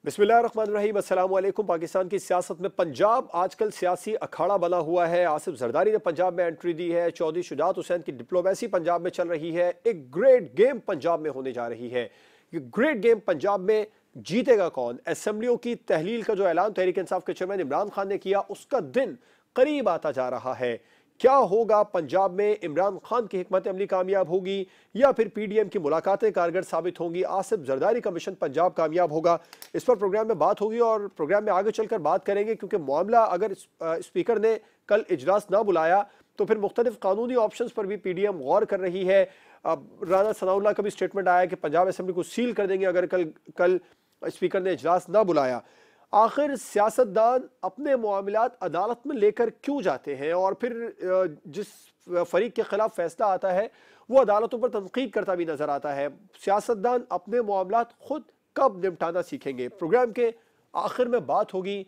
बिस्मिल्लाहिर्रहमानिर्रहीम। अस्सलाम वालेकुम। पाकिस्तान की सियासत में पंजाब आजकल सियासी अखाड़ा बना हुआ है। आसिफ जरदारी ने पंजाब में एंट्री दी है। चौधरी शुजात हुसैन की डिप्लोमेसी पंजाब में चल रही है। एक ग्रेट गेम पंजाब में होने जा रही है। ये ग्रेट गेम पंजाब में जीतेगा कौन? असेंबलियों की तहलील का जो ऐलान तहरीक इंसाफ के चेयरमैन इमरान खान ने किया, उसका दिन करीब आता जा रहा है। क्या होगा पंजाब में? इमरान खान की हिकमत अमली कामयाब होगी या फिर पीडीएम की मुलाकातें कारगर साबित होंगी? आसिफ जरदारी का मिशन पंजाब कामयाब होगा? इस पर प्रोग्राम में बात होगी और प्रोग्राम में आगे चलकर बात करेंगे, क्योंकि मामला अगर स्पीकर ने कल इजलास ना बुलाया तो फिर मुख्तलिफ कानूनी ऑप्शंस पर भी पीडीएम गौर कर रही है। राना सनाउल्लाह का भी स्टेटमेंट आया कि पंजाब असेंबली को सील कर देंगे अगर कल स्पीकर ने इजलास ना बुलाया। आखिर सियासतदान अपने मामलात अदालत में लेकर क्यों जाते हैं और फिर जिस फरीक के खिलाफ फैसला आता है वो अदालतों पर तनकीद करता भी नजर आता है। सियासतदान अपने मामलात खुद कब निपटाना सीखेंगे? प्रोग्राम के आखिर में बात होगी।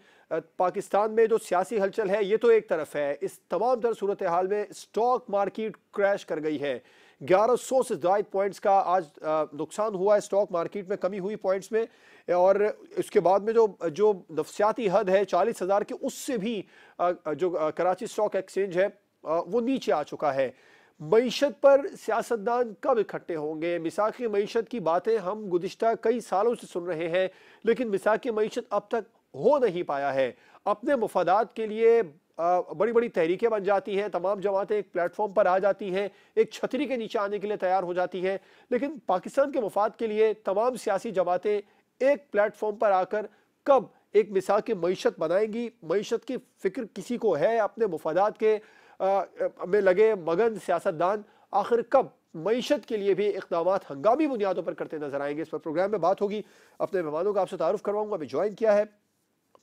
पाकिस्तान में जो सियासी हलचल है ये तो एक तरफ है, इस तमाम तर सूरत हाल में स्टॉक मार्केट क्रैश कर गई है। 1100 से ज्यादा पॉइंट्स का आज नुकसान हुआ है। स्टॉक मार्केट में कमी हुई पॉइंट्स में, और इसके बाद में जो जो नफसियाती हद है 40,000 की, उससे भी जो कराची स्टॉक एक्सचेंज है वो नीचे आ चुका है। मईशत पर सियासतदान कब इकट्ठे होंगे? मिसाक़ी मईशत की बातें हम गुज़िश्ता कई सालों से सुन रहे हैं, लेकिन मिसाक़ी मईशत अब तक हो नहीं पाया है। अपने मुफादात के लिए बड़ी बड़ी तहरीकें बन जाती हैं, तमाम जमातें एक प्लेटफॉर्म पर आ जाती हैं, एक छतरी के नीचे आने के लिए तैयार हो जाती हैं, लेकिन पाकिस्तान के मफाद के लिए तमाम सियासी जमातें एक प्लेटफॉर्म पर आकर कब एक मिसाल की मईशत बनाएंगी? मईशत की फिक्र किसी को है? अपने मुफादात के में लगे मगन सियासतदान आखिर कब मईशत के लिए भी इक़दामात हंगामी बुनियादों पर करते नजर आएंगे? इस पर प्रोग्राम में बात होगी। अपने मेहमानों का आपसे तारुफ करवाऊंगा। अभी ज्वाइन किया है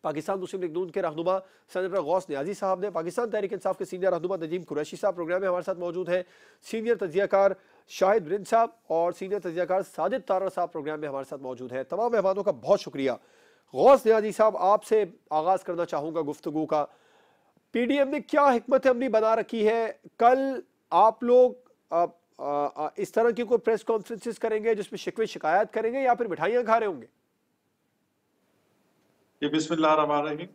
पाकिस्तान मुस्लिम लीग नून के रहनुमा सेनेटर गौस नियाजी साहब ने, पाकिस्तान तहरीक इंसाफ के सीनियर रहनुमा नदीम कुरैशी साहब प्रोग्राम में हमारे साथ मौजूद हैं, सीनियर तजियाकार शाहिद रिंद साहब और सीनियर तजियाकार साजिद तारा साहब प्रोग्राम में हमारे साथ मौजूद हैं। तमाम मेहमानों का बहुत शुक्रिया। गौस नियाजी साहब, आपसे आगाज़ करना चाहूँगा गुफ्तगू का। पीडीएम ने क्या हिकमत अमली बना रखी है? कल आप लोग इस तरह की कोई प्रेस कॉन्फ्रेंसेस करेंगे जिसमें शिकवे शिकायत करेंगे या फिर मिठाइयाँ खा रहे होंगे? जी बिस्मिल्लाहिर्रहमानिर्रहीम।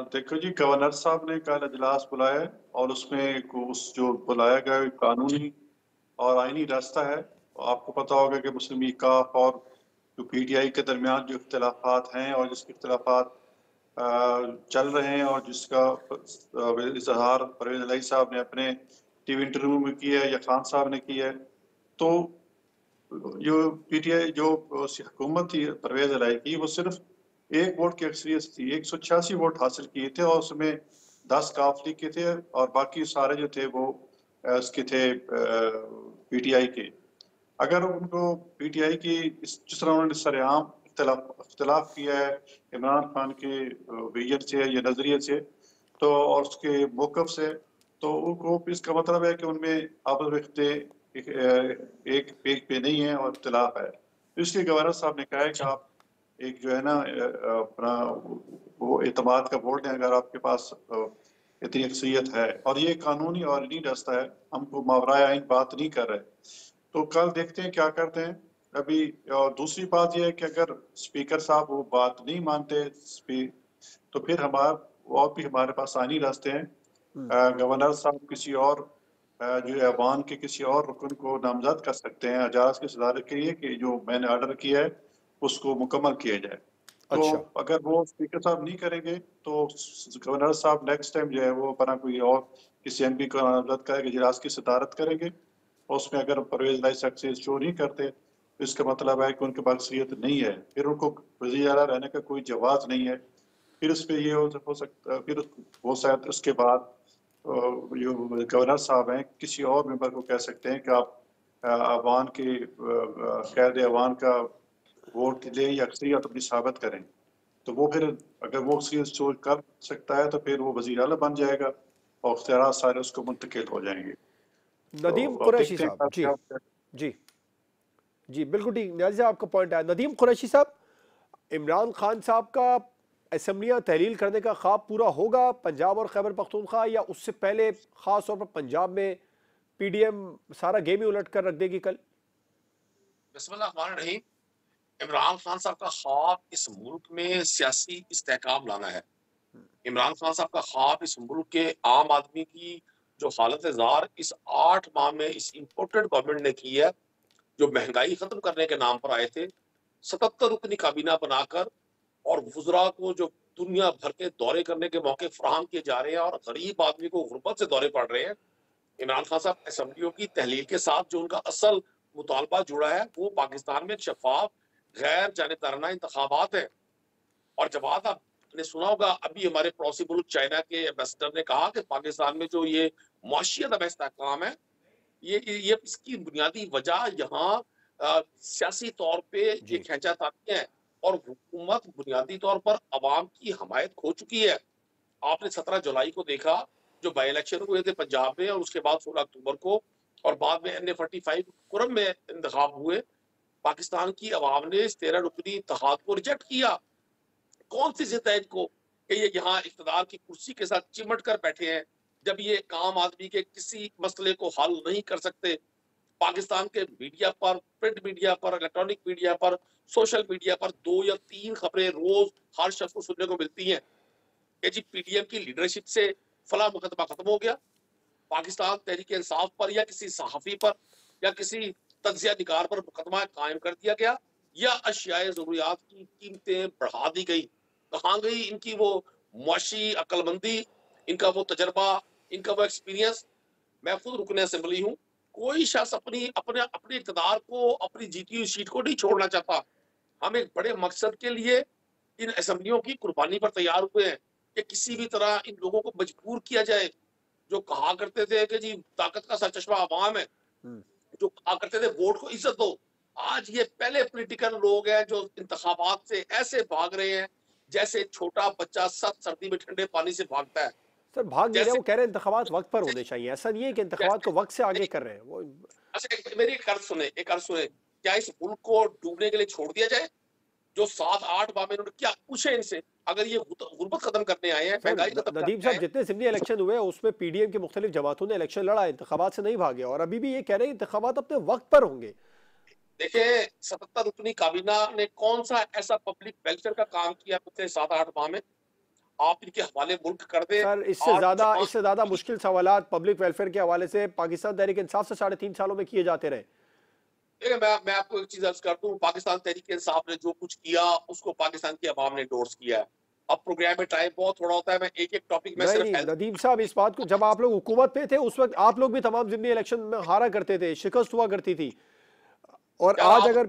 देखो जी, गवर्नर साहब ने कल इजलास बुलाया है और उसमें उस जो बुलाया गया कानूनी और आईनी रास्ता है। आपको पता होगा कि मुस्लिम लीग काफ और जो पीटीआई के दरमियान जो इख्तिलाफात हैं और जिसके इख्तिलाफात चल रहे हैं और जिसका इजहार परवेज इलाही साहब ने अपने टीवी इंटरव्यू में किया है या खान साहब ने किया है, तो जो पीटीआई जो हुकूमत थी परवेज इलाही की, वो सिर्फ एक वोट की अक्सरियत थी। 186 वोट हासिल किए थे और उसमें 10 काफ लीग के थे और बाकी सारे जो थे वो उसके थे पीटीआई के। अगर उनको पीटीआई की जिस तरह उन्होंने सरेआम इख्तलाफ किया है इमरान खान के विजन से या नजरिए से तो और उसके मौकफ से, तो उनको इसका मतलब है कि उनमें आपस में एक पेज पे नहीं है और इख्तलाफ है। तो इसलिए गवर्नर साहब ने कहा है कि आप एक जो है ना अपना वो एतमाद का वोट है, अगर आपके पास इतनी अक्सरियत है और ये कानूनी और नहीं रास्ता है, हमको मावराए आइन बात नहीं कर रहे। तो कल देखते हैं क्या करते हैं। अभी और दूसरी बात यह है कि अगर स्पीकर साहब वो बात नहीं मानते तो फिर और भी हमारे पास आनी रास्ते हैं। गवर्नर साहब किसी और जो है अवान के किसी और रुकन को नामजद कर सकते हैं एजाज की सदारत के लिए कि जो मैंने ऑर्डर किया है उसको मुकम्मल किया जाए। तो अच्छा, अगर वो स्पीकर साहब नहीं करेंगे तो गवर्नर साहब नेक्स्ट टाइम जो है वो अपना कोई और किसी एमपी को नामजद करके इजलास की सदारत करेंगे और उसमें अगर परवेज इलाही सक्सेस शो नहीं करते तो इसका मतलब है कि उनके पास अक्सरियत नहीं है, फिर उनको वज़ीर आला रहने का कोई जवाब नहीं है। फिर उस पर ये हो सकता, फिर वो शायद उसके बाद जो गवर्नर साहब हैं किसी और मेंबर को कह सकते हैं कि आप अवान के कैद अवान का वोट ले या अक्सरियत अपनी साबित करें। तो वो फिर अगर वो अक्सरियत शो कर सकता है तो फिर वो वज़ीर आला बन जाएगा और इख्तियारात सारे उसको मुंतकिल हो जाएंगे। तो नदीम अब कुरैशी देखते हैं साहब। क्या जी क्या जी जी, बिल्कुल ठीक नियाजी साहब, आपका पॉइंट है। नदीम कुरैशी साहब, इमरान खान साहब का असम्बलियाँ तहलील करने का ख्वाब पूरा होगा पंजाब और खैबर पख्तूनख्वा, या उससे पहले ख़ास तौर पर पंजाब में पीडीएम सारा गेम ही उलट कर रख देगी कल? बिस्मिल्लाह रहमान रहीम। इमरान खान साहब का ख्वाब इस मुल्क में सियासी इस्तेहकाम लाना है। इमरान खान साहब का ख्वाब इस मुल्क के आम आदमी की जो हालत जार इस 8 माह में इस इम्पोर्टेड गवर्नमेंट ने की है, जो महंगाई खत्म करने के नाम पर आए थे, 77 रुकनी काबीना बनाकर और वुज़रा को जो दुनिया भर के दौरे करने के मौके फराहम किए जा रहे हैं और गरीब आदमी को गुर्बत से दौरे पड़ रहे हैं। इमरान खान साहब असेंबलियों की तहलील के साथ जो उनका असल मुतालबा जुड़ा है वो पाकिस्तान में शफाफ गैर जानिबदाराना इंतखाबात है। और जब आपने सुना होगा अभी हमारे पड़ोसी मुल्क चाइना के एम्बेसडर ने कहा कि पाकिस्तान में जो ये मुआशियत अब इस्तेहकाम है, ये इसकी बुनियादी वजह यहाँ सियासी तौर पे ये खींचातानी है और हुकूमत बुनियादी तौर पर अवाम की हमायत खो चुकी है। आपने 17 जुलाई को देखा जो बाई इलेक्शन हुए थे पंजाब में और उसके बाद 16 अक्टूबर को और बाद में NA-45 कुरम में इंतखाब हुए, पाकिस्तान की अवाम ने इस 13 रुकनी इत्तेहाद को रिजेक्ट किया। कौन सी जिद है इनको कि ये यहाँ इख्तिदार की कुर्सी के साथ चिमट कर बैठे हैं जब ये आम आदमी के किसी मसले को हल नहीं कर सकते। पाकिस्तान के मीडिया पर, प्रिंट मीडिया पर, इलेक्ट्रॉनिक मीडिया पर, सोशल मीडिया पर 2 या 3 खबरें रोज हर शख्स को सुनने को मिलती हैं कि जी PDM की लीडरशिप से फला मुकदमा खत्म हो गया, पाकिस्तान तहरीक इंसाफ पर या किसी सहाफी पर या किसी तज्जिया निगार पर मुकदमा कायम कर दिया गया या अशियाए जरूरियात की कीमतें बढ़ा दी गई। कहाँ गई इनकी वो मुआशी अक्लमंदी, इनका वो तजर्बा, इनका वो एक्सपीरियंस। मैं खुद रुकने असेंबली हूँ, कोई शख्स अपने इक़्तिदार को, अपनी जीती हुई सीट को नहीं छोड़ना चाहता। हम एक बड़े मकसद के लिए इन असेंबलियों की कुर्बानी पर तैयार हुए हैं कि किसी भी तरह इन लोगों को मजबूर किया जाए। जो कहा करते थे कि जी ताकत का सरचश्मा अवाम है, जो कहा करते थे वोट को इज्जत दो, आज ये पहले पॉलिटिकल लोग हैं जो इंतखाबात से ऐसे भाग रहे हैं जैसे छोटा बच्चा सख्त सर्दी में ठंडे पानी से भागता है। सर भाग नहीं रहे, वो कह रहे हैं इंतखाबात वक्त पर होने चाहिए। ऐसा नहीं है कि इंतखाबात को वक्त से आगे कर रहे हैं वो। अच्छा मेरी एक अर्ज सुने, क्या इस मुल्क को डूबने के लिए छोड़ दिया जाए? जो 7-8 माह में इन्होंने क्या पूछे इनसे, अगर ये गुर्बत खत्म करने आए हैं, महंगाई खत्म नदीम साहब, जितने सिमनी इलेक्शन हुए उसमें PDM की मुख्तलिफ जमातों ने इलेक्शन लड़ा, इंतखाबात से नहीं भागे और अभी भी ये कह रहे हैं इंतखाबात अपने वक्त पर होंगे। देखिए 77 रुकनी काबीना ने कौन सा ऐसा पब्लिक वेलफेयर का काम किया पिछले 7-8 माह में? आप इनके हवाले मुल्क कर दे। सर इससे ज्यादा मुश्किल सवालात पब्लिक वेलफेयर के हवाले से पाकिस्तान तहरीक इंसाफ से 3.5 सालों में किए जाते रहे। मैं आपको एक चीज अर्ज कर दूं, पाकिस्तान तहरीक इंसाफ ने जो कुछ किया उसको पाकिस्तान की आवाम ने एंडोर्स किया है। अब प्रोग्राम में टाइम बहुत थोड़ा होता है, मैं एक टॉपिक में सिर्फ नदीम साहब इस बात को, जब आप लोग हुकूमत पे थे उस वक्त आप लोग भी तमाम जिम्नी इलेक्शन में हारा करते थे, शिकस्त हुआ करती थी। और आज अगर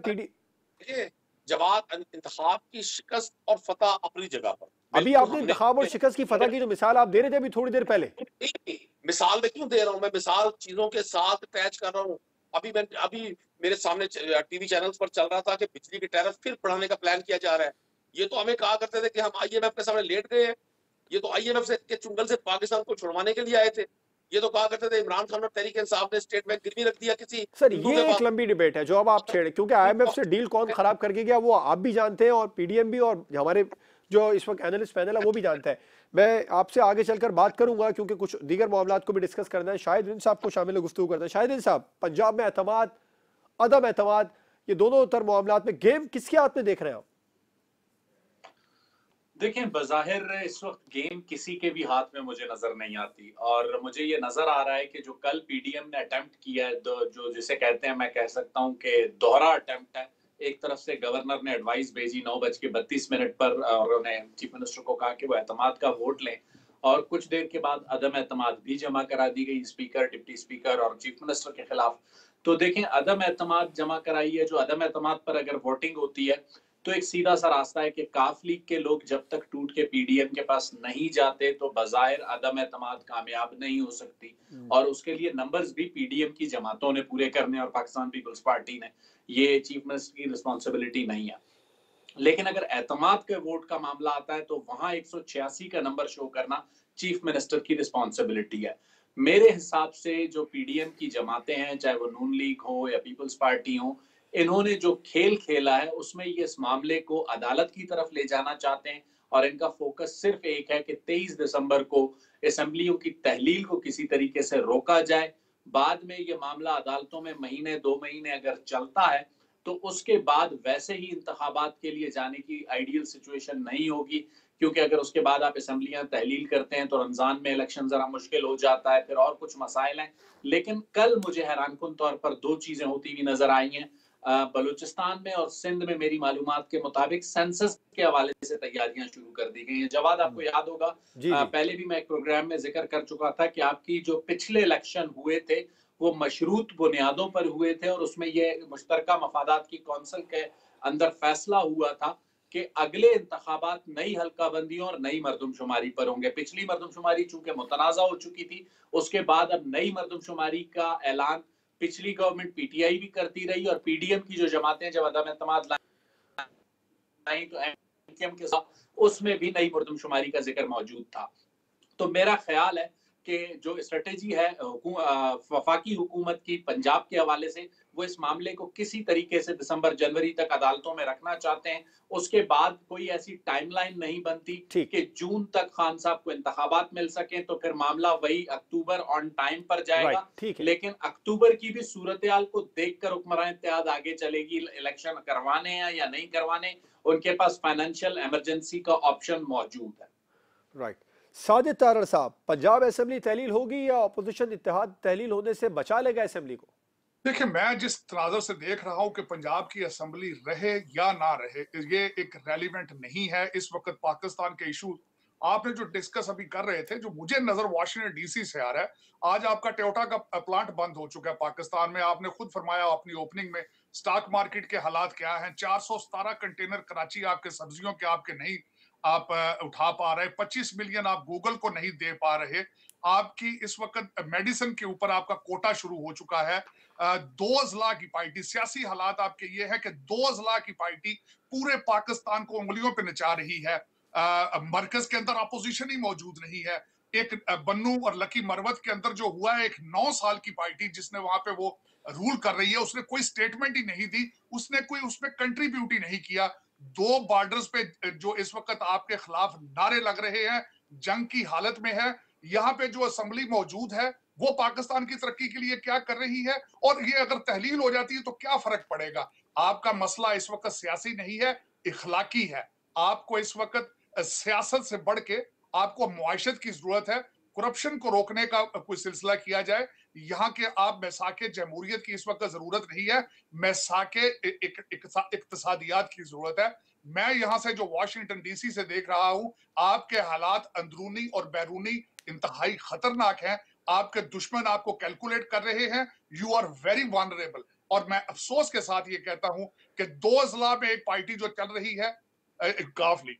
जवाब इंतखाब की शिकस्त और फतह अपनी जगह पर, अभी आपने इंतखाब और शिकस्त की फतह की जो मिसाल आप दे रहे थे अभी थोड़ी देर पहले, मिसाल मैं क्यों दे रहा हूँ, मैं मिसाल चीजों के साथ अटैच कर रहा हूँ। अभी मेरे सामने टीवी चैनल्स पर चल रहा था कि बिजली के टैरिफ फिर बढ़ाने का प्लान किया जा रहा है। ये तो हमें कहा करते थे कि हम IMF के सामने लेट गए हैं, ये तो IMF से के चुंगल से पाकिस्तान को छुड़वाने के लिए आए थे। ये तो कहा करते थे इमरान खान और तहरीक इंसाफ ने स्टेट बैंक गिरवी रख दिया किसी। सर ये एक लंबी डिबेट है जो अब आप छेड़े, क्योंकि IMF से डील कौन खराब करके गया वो आप भी जानते हैं और PDM भी और हमारे जो इस वक्त एनालिस्ट पैनल है वो भी जानता है। मैं आपसे आगे चलकर बात करूंगा क्योंकि कुछ दीगर मामलात को भी डिस्कस करना है। शाहिद साहब को शामिल गुफ्तगू करते हैं। शाहिद साहब, पंजाब में एतमाद, अदम एतमाद, ये दोनों उतर मामलात में गेम किसके हाथ में देख रहे हैं आप? देखें, बज़ाहिर इस वक्त गेम किसी के भी हाथ में मुझे नजर नहीं आती और मुझे ये नजर आ रहा है कि जो कल PDM ने अटेम्प्ट किया है, जो जिसे कहते हैं, मैं कह सकता हूं कि दोहरा अटेम्प्ट है। एक तरफ से गवर्नर ने एडवाइस भेजी 9:32 पर और उन्हें चीफ मिनिस्टर को कहा कि वो एतमाद का वोट लें और कुछ देर के बाद अदम एतमाद भी जमा करा दी गई स्पीकर, डिप्टी स्पीकर और चीफ मिनिस्टर के खिलाफ। तो देखें, अदम एतमाद जमा कराई है। जो अदम एतमाद पर अगर वोटिंग होती है तो एक सीधा सा रास्ता है कि काफ लीग के लोग जब तक टूट के PDM के पास नहीं जाते तो बज़ाहिर अदम एतमाद कामयाब नहीं हो सकती और उसके लिए नंबर्स भी PDM की जमातों ने पूरे करने और पाकिस्तान पीपल्स पार्टी ने, ये चीफ मिनिस्टर की रिस्पॉन्सिबिलिटी नहीं है। लेकिन अगर एतमाद के वोट का मामला आता है तो वहां 186 का नंबर शो करना चीफ मिनिस्टर की रिस्पॉन्सिबिलिटी है। मेरे हिसाब से जो PDM की जमातें हैं, चाहे वो नून लीग हो या पीपल्स पार्टी हो, इन्होंने जो खेल खेला है उसमें ये इस मामले को अदालत की तरफ ले जाना चाहते हैं और इनका फोकस सिर्फ एक है कि 23 दिसंबर को असेंबलियों की तहलील को किसी तरीके से रोका जाए। बाद में ये मामला अदालतों में 1-2 महीने अगर चलता है तो उसके बाद वैसे ही इंतखाबात के लिए जाने की आइडियल सिचुएशन नहीं होगी, क्योंकि अगर उसके बाद आप असम्बलियां तहलील करते हैं तो रमजान में इलेक्शन जरा मुश्किल हो जाता है, फिर और कुछ मसाइल हैं। लेकिन कल मुझे हैरानकुन तौर पर 2 चीजें होती हुई नजर आई हैं। बलूचिस्तान में और सिंध में मेरी मालूमात के मुताबिक सेंसस के हवाले से तैयारियां शुरू कर दी गई हैं। जवाद, आपको याद होगा, जी जी पहले भी मैं एक प्रोग्राम में जिक्र कर चुका था कि आपकी जो पिछले इलेक्शन हुए थे वो मशरूत बुनियादों पर हुए थे, और उसमें ये मुश्तरका मफादात की कौंसिल के अंदर फैसला हुआ था कि अगले इंतखाबात नई हल्काबंदियों और नई मरदमशुमारी पर होंगे। पिछली मरदमशुमारी चूंकि मुतनाज़ा हो चुकी थी, उसके बाद अब नई मरदमशुमारी का ऐलान पिछली गवर्नमेंट पीटीआई भी करती रही, और पीडीएम की जो जमातें जब अदम एतमाद लाई तो एमकेएम के साथ उसमें भी नई मरदमशुमारी का जिक्र मौजूद था। तो मेरा ख्याल है कि जो स्ट्रेटेजी है वफाकी हुकूमत की पंजाब के हवाले से, वो इस मामले को किसी तरीके से दिसंबर जनवरी तक अदालतों में रखना चाहते हैं। उसके बाद कोई ऐसी टाइमलाइन नहीं बनती कि जून तक खान साहब को इंतखाबात मिल सकें, तो फिर मामला वही अक्टूबर ऑन टाइम पर जाएगा। लेकिन अक्टूबर की भी सूरत हाल को देखकर हुक्मरान इत्तेहाद आगे चलेगी, इलेक्शन करवाने हैं या नहीं करवाने। उनके पास फाइनेंशियल इमरजेंसी का ऑप्शन मौजूद है। राइट। साजिद तारड़ साहब, पंजाब असेंबली तहलील होगी या अपोजिशन इत्तेहाद तहलील होने से बचा लेगा असेंबली को? देखिए, मैं जिस तनाज़र से देख रहा हूं कि पंजाब की असेंबली रहे या ना रहे, ये एक रेलिवेंट नहीं है इस वक्त। पाकिस्तान के इशू आपने जो डिस्कस अभी कर रहे थे, जो मुझे नजर वाशिंगटन डीसी से आ रहा है, आज आपका टोयोटा का प्लांट बंद हो चुका है पाकिस्तान में। आपने खुद फरमाया अपनी ओपनिंग में स्टॉक मार्केट के हालात क्या हैं। 417 कंटेनर कराची आपके सब्जियों के आपके नहीं आप उठा पा रहे, 25 मिलियन आप गूगल को नहीं दे पा रहे। आपकी इस वक्त मेडिसिन के ऊपर आपका कोटा शुरू हो चुका है। 2 अजला की पार्टी, सियासी हालात आपके ये है कि 2 अजला की पार्टी पूरे पाकिस्तान को उंगलियों पे नचा रही है। मरकज के अंदर अपोजिशन ही मौजूद नहीं है। एक बन्नू और लकी मरवत के अंदर जो हुआ है, एक 9 साल की पार्टी जिसने वहां पे वो रूल कर रही है, उसने कोई स्टेटमेंट ही नहीं दी, उसने कोई उसमें कंट्रीब्यूट ही नहीं किया। 2 बॉर्डर्स पे जो इस वक्त आपके खिलाफ नारे लग रहे हैं, जंग की हालत में है। यहाँ पे जो असेंबली मौजूद है वो पाकिस्तान की तरक्की के लिए क्या कर रही है, और ये अगर तहलील हो जाती है तो क्या फर्क पड़ेगा। आपका मसला इस वक्त सियासी नहीं है, इखलाकी है। आपको इस वक्त सियासत से बढ़ के आपको मुआशरत की जरूरत है। करप्शन को रोकने का कोई सिलसिला किया जाए। यहाँ के आप मैसाके जमहूरियत की इस वक्त जरूरत नहीं है, मैसाके इक्तिसादियात की जरूरत है। मैं यहाँ से जो वाशिंगटन डीसी से देख रहा हूँ, आपके हालात अंदरूनी और बैरूनी इंतहाई खतरनाक हैं। आपके दुश्मन आपको कैलकुलेट कर रहे हैं। You are very vulnerable. और मैं अफसोस के साथ ये कहता हूं कि 2 अजला में एक पार्टी जो चल रही है गाफ लीग,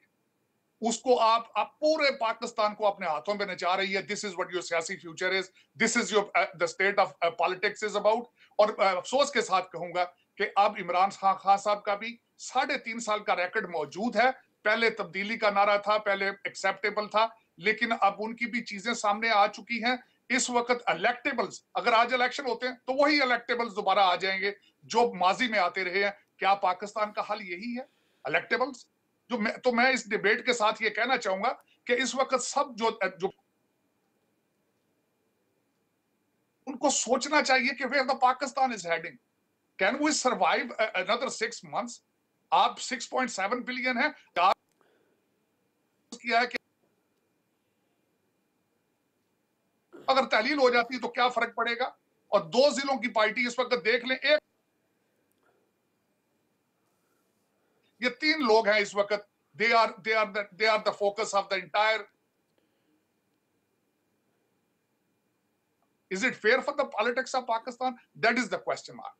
उसको आप पूरे पाकिस्तान को अपने हाथों में नचा रही है। दिस इज व्हाट योर सियासी future is, this is your the state of politics is about. और अफसोस के साथ कहूंगा कि अब इमरान खान साहब का भी 3.5 साल का रिकॉर्ड मौजूद है। पहले तब्दीली का नारा था, पहले एक्सेप्टेबल था, लेकिन अब उनकी भी चीजें सामने आ चुकी हैं। इस वक्त इलेक्टेबल्स, अगर आज इलेक्शन होते हैं तो वही इलेक्टेबल्स दोबारा आ जाएंगे जो माजी में आते रहे हैं। क्या पाकिस्तान का हल यही है, इलेक्टेबल्स? तो मैं इस डिबेट के साथ ये कहना चाहूंगा कि इस वक्त सब जो उनको सोचना चाहिए कि where the Pakistan is heading. Can we survive another 6 months? आप 6.7 बिलियन है किया है कि अगर तहलील हो जाती है तो क्या फर्क पड़ेगा। और 2 जिलों की पार्टी इस वक्त देख लें, एक ये 3 लोग हैं इस वक्त, they are the focus of the entire. Is it fair for the politics of Pakistan? That is the question mark.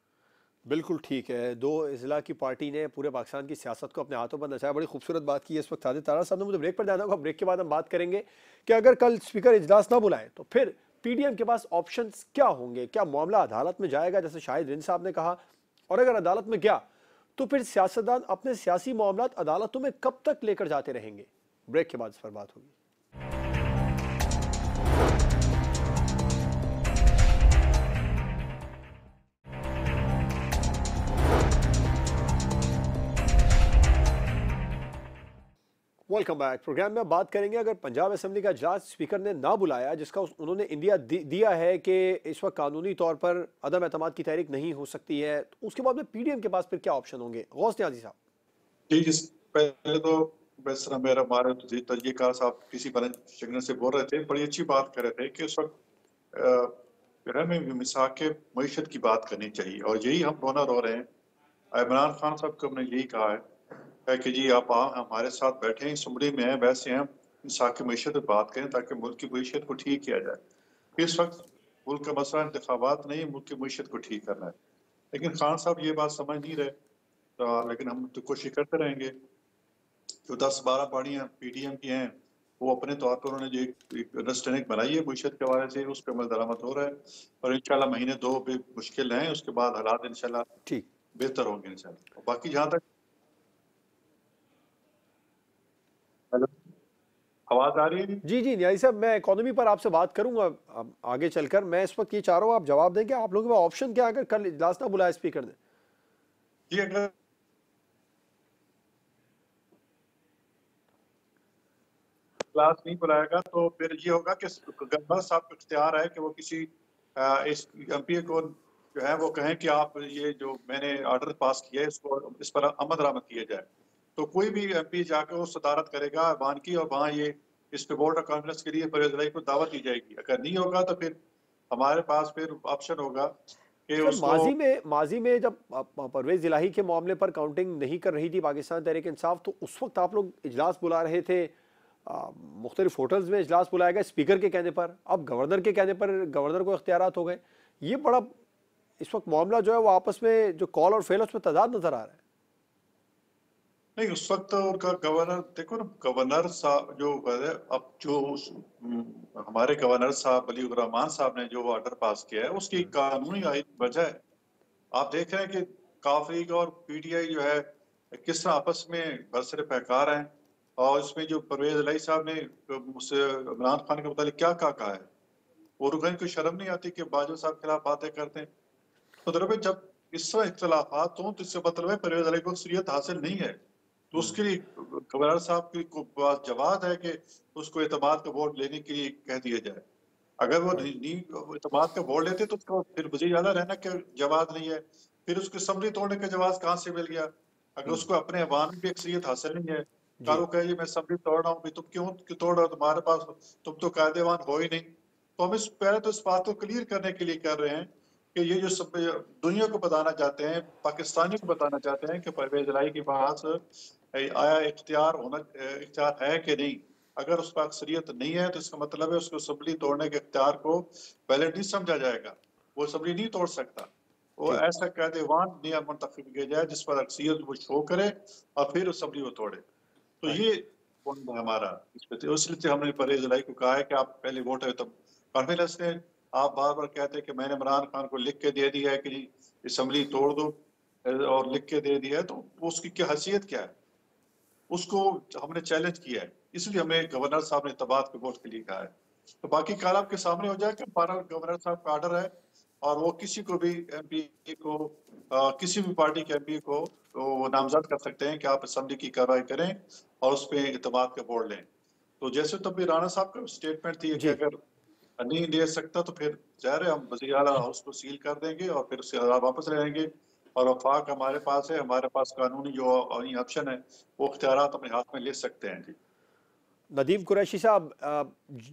बिल्कुल ठीक है। 2 अजला की पार्टी ने पूरे पाकिस्तान की सियासत को अपने हाथों पर नचाया। बड़ी खूबसूरत बात की है इस वक्त साजिद तारड़ साहब ने। मुझे ब्रेक पर जाना होगा। ब्रेक के बाद हम बात करेंगे कि अगर कल स्पीकर इजलास ना बुलाएं तो फिर पीडीएम के पास ऑप्शंस क्या होंगे। क्या मामला अदालत में जाएगा जैसे शाहिद रिंद साहब ने कहा, और अगर अदालत में गया तो फिर सियासतदान अपने सियासी मामलात अदालतों में कब तक लेकर जाते रहेंगे। ब्रेक के बाद इस पर बात होगी। Welcome back. प्रोग्राम में बात करेंगे, अगर पंजाब असेंबली का इजलास स्पीकर ने ना बुलाया, जिसका उन्होंने इंडिया दिया है कि इस वक्त कानूनी तौर पर अदम एतमाद की तहरीक नहीं हो सकती है, तो उसके बाद में पीडीएम के पास फिर क्या ऑप्शन होंगे? गौस न्याजी साहब। जी, पहले तो बस मेरा हमारे तजीकार साहब किसी बने सिग्नल से बोल रहे थे, बड़ी अच्छी बात कर रहे थे कि उस वक्त घर में मिसाक के मीशत की बात करनी चाहिए, और यही हम दोनों रो रहे हैं। इमरान खान साहब को हमने यही कहा है कि जी आप हमारे साथ बैठे हैं, असम्बली में हैं, वैसे हम मिसाक की मीशत पर बात करें ताकि मुल्क की मीशत को ठीक किया जाए। इस वक्त मुल्क का मसला इंतखाबात नहीं, मुल्क की मीशत को ठीक करना है, लेकिन खान साहब ये बात समझ नहीं रहे। लेकिन हम तो कोशिश करते रहेंगे। जो 10-12 पार्टियां पीडीएम की हैं, वो अपने तौर पर उन्होंने जो एक अंडरस्टैंडिंग बनाई है मीशत के हवाले से, उस पर अमल दरामद हो रहा है, और इंशाल्लाह महीने 2 भी मुश्किल हैं, उसके बाद हालात इंशाल्लाह ठीक, बेहतर होंगे इंशाल्लाह। और बाकी जहाँ तक आवाज आ रही है जी न्याजी साहब, मैं इकोनॉमी पर आपसे बात करूंगा अब आगे चलकर। मैं इस वक्त ये चाह रहा हूँ आप जवाब दें कि आप लोगों के पास ऑप्शन क्या, अगर कल इजलास ना बुलाया स्पीकर ने? जी, अगर क्लास नहीं बुलाएगा तो फिर ये होगा कि गवर्नर साहब को इख्तियार है कि वो किसी इस एमपी को जो है वो कहें कि आप ये जो मैंने ऑर्डर पास किया है इसको इस पर अमल दरामद किया जाए। तो कोई भी एमपी जाकर वो सदारत करेगा ऐवान की, और वहाँ ये इस पे वोट ऑफ कॉन्फिडेंस के लिए परवेज इलाही को दावत दी जाएगी। अगर नहीं होगा तो फिर हमारे पास फिर ऑप्शन होगा कि सर, उसको माजी में जब परवेज इलाही के मामले पर काउंटिंग नहीं कर रही थी पाकिस्तान तहरीक इंसाफ, तो उस वक्त आप लोग इजलास बुला रहे थे, मुख्तलिफ होटल्स में इजलास बुलाया गया स्पीकर के कहने पर। अब गवर्नर के कहने पर गवर्नर को इख्तियारात हो गए। ये बड़ा इस वक्त मामला जो है वो आपस में जो कॉल और फेल उसमें तजाद नजर आ रहा है। नहीं, उस वक्त उनका गवर्नर देखो ना, गवर्नर साहब जो अब जो हमारे गवर्नर साहब वलीउर रहमान साहब ने जो ऑर्डर पास किया है उसकी कानूनी वजह है। आप देख रहे हैं कि काफरी और पीटीआई जो है किस तरह आपस में बरसरे पैकार हैं, और इसमें जो परवेज इलाही साहब ने मुझसे इमरान खान के मुतालिक क्या कहा है, और उनको कोई शर्म नहीं आती कि बाजवा साहब के खिलाफ बातें करते हैं। तो दरअसल जब इस तरह इख्तलाफात हों तो इससे मतलब है परवेज इलाही को अक्सरियत हासिल नहीं है, तो उसके लिए गवर्नर साहब की को जवाब है कि उसको एतमाद का वोट लेने के लिए कह दिया जाए। अगर वो नहीं एतमाद का वोट लेते तो उसको फिर वज़ीर आला रहना का जवाब नहीं है, फिर उसको असम्बली तोड़ने का जवाब कहाँ से मिल गया? अगर उसको अपने अवाम में भी अक्सरियत हासिल नहीं है, कारो कहे मैं असम्बली तोड़ रहा हूँ, तुम क्यों तोड़ रहे हो, तुम्हारे पास तुम तो कायदेवान हो ही नहीं। तो हम इस पहले तो इस बात को क्लियर करने के लिए कर रहे हैं कि ये जो सब दुनिया को बताना चाहते हैं, पाकिस्तानियों को बताना चाहते हैं कि परवेज इलाही के पास आया इख्तियार है कि नहीं। अगर उस पर अक्सरियत नहीं है तो इसका मतलब है उसको असम्बली तोड़ने के इख्तियार को वैलिड नहीं समझा जाएगा, वो असम्बली नहीं तोड़ सकता। वो ऐसा कायदेवान नियम मुंतखब किया जाए जिस पर अक्सरियत वो शो करे और फिर असम्बली वो तोड़े। तो ये पॉइंट है हमारा इस पे। तो इसलिए हमने परवेज इलाही को कहा है कि आप पहले वोट है, तब कॉन्फिडेंस ने आप बार बार कहते हैं कि मैंने इमरान खान को लिख के दे दिया है कि असम्बली तोड़ दो, और लिख के दे दिया है, तो उसकी क्या हैसियत क्या है? उसको हमने चैलेंज किया है, इसलिए हमें गवर्नर साहब ने तबाद के वोट के लिए कहा है। तो बाकी कल आपके सामने हो जाए कि हमारा गवर्नर साहब का ऑर्डर है, और वो किसी को भी एमपी को किसी भी पार्टी के एमपी को वो नामजद कर सकते हैं कि आप असम्बली की कार्रवाई करें और उस पर इतमाद का वोट लें। तो जैसे तब भी राणा साहब का स्टेटमेंट थी कि अगर नहीं ले सकता तो फिर ज़ाहिर है हम वज़ीर आला हाउस को सील कर देंगे और फिर उससे वापस रहेंगे, और वफाक हमारे पास है, हमारे पास कानूनी जो ऑप्शन है वो इख्तियारात अपने हाथ में ले सकते हैं। जी नदीम कुरैशी साहब,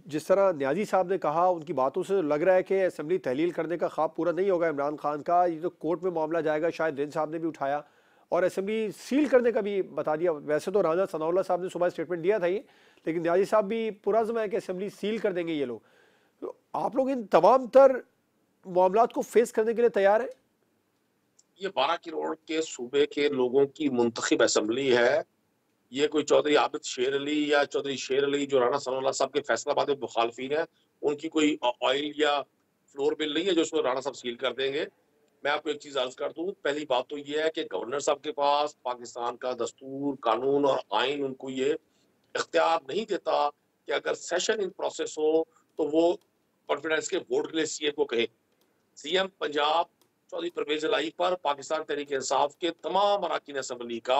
जिस तरह न्याजी साहब ने कहा, उनकी बातों से लग रहा है कि असेंबली तहलील करने का ख्वाब पूरा नहीं होगा इमरान खान का। ये तो कोर्ट में मामला जाएगा, शायद दिन साहब ने भी उठाया, और असेंबली सील करने का भी बता दिया। वैसे तो राना सनाउल्लाह साहब ने सुबह स्टेटमेंट दिया था ये, लेकिन न्याजी साहब भी पुरज़्म है कि असेंबली सील कर देंगे ये लोग। तो आप लोग इन तमाम तर मामलात को फेस करने के लिए तैयार है? ये 12 करोड़ के सूबे के लोगों की मुंतखब असेंबली है। ये कोई चौधरी आबिद शेर अली या चौधरी शेर अली जो राना सनाउल्लाह साहब के फैसलाबाद में मुखालफिन है, उनकी कोई ऑयल या फ्लोर बिल नहीं है जो उसको राणा साहब सील कर देंगे। मैं आपको एक चीज अर्ज कर दूं, पहली बात तो ये है कि गवर्नर साहब के पास पाकिस्तान का दस्तूर, कानून और आइन उनको ये इख्तियार नहीं देता कि अगर सेशन इन प्रोसेस हो तो वो कॉन्फिडेंस के वोट के लिए सीएम को कहे। सीएम पंजाब चौधरी परवेज इलाही पर पाकिस्तान तहरीक इंसाफ के तमाम अरकान असेंबली का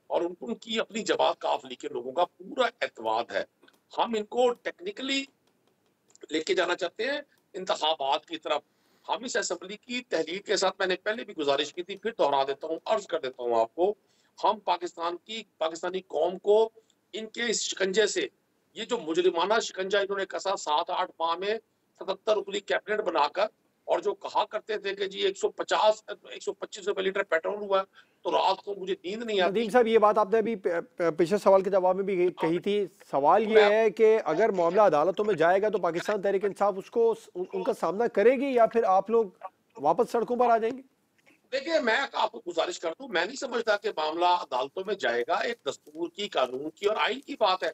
और उनकी अपनी जमात काफ लीग के लोगों का पूरा एतमाद है। हम इनको टेक्निकली लेके जाना चाहते हैं इंतखाबात की तरफ। हम इस असेंबली की तहलील के साथ मैंने पहले भी गुजारिश की थी, फिर दोहरा देता हूँ, अर्ज कर देता हूँ आपको, हम पाकिस्तानी कौम को इनके इस शिकंजे से, ये जो मुजरिमाना शिकंजा इन्होंने कसा 7-8 माह में 77 रुपये कैबिनेट बनाकर, और जो कहा करते थे कि जी 125 रुपए लीटर पेट्रोल हुआ तो रात को मुझे नींद नहीं आती। नदीम साहब, ये बात आपने अभी पिछले सवाल के जवाब में भी कही थी। सवाल ये है कि अगर मामला अदालतों में जाएगा तो पाकिस्तान तहरीक इंसाफ उसको उनका सामना करेगी या फिर आप लोग वापस सड़कों पर आ जाएंगे? देखिए, मैं आपको गुजारिश कर दूं, मैं नहीं समझता कि मामला अदालतों में जाएगा। एक दस्तूर की, कानून की और आइन की बात है।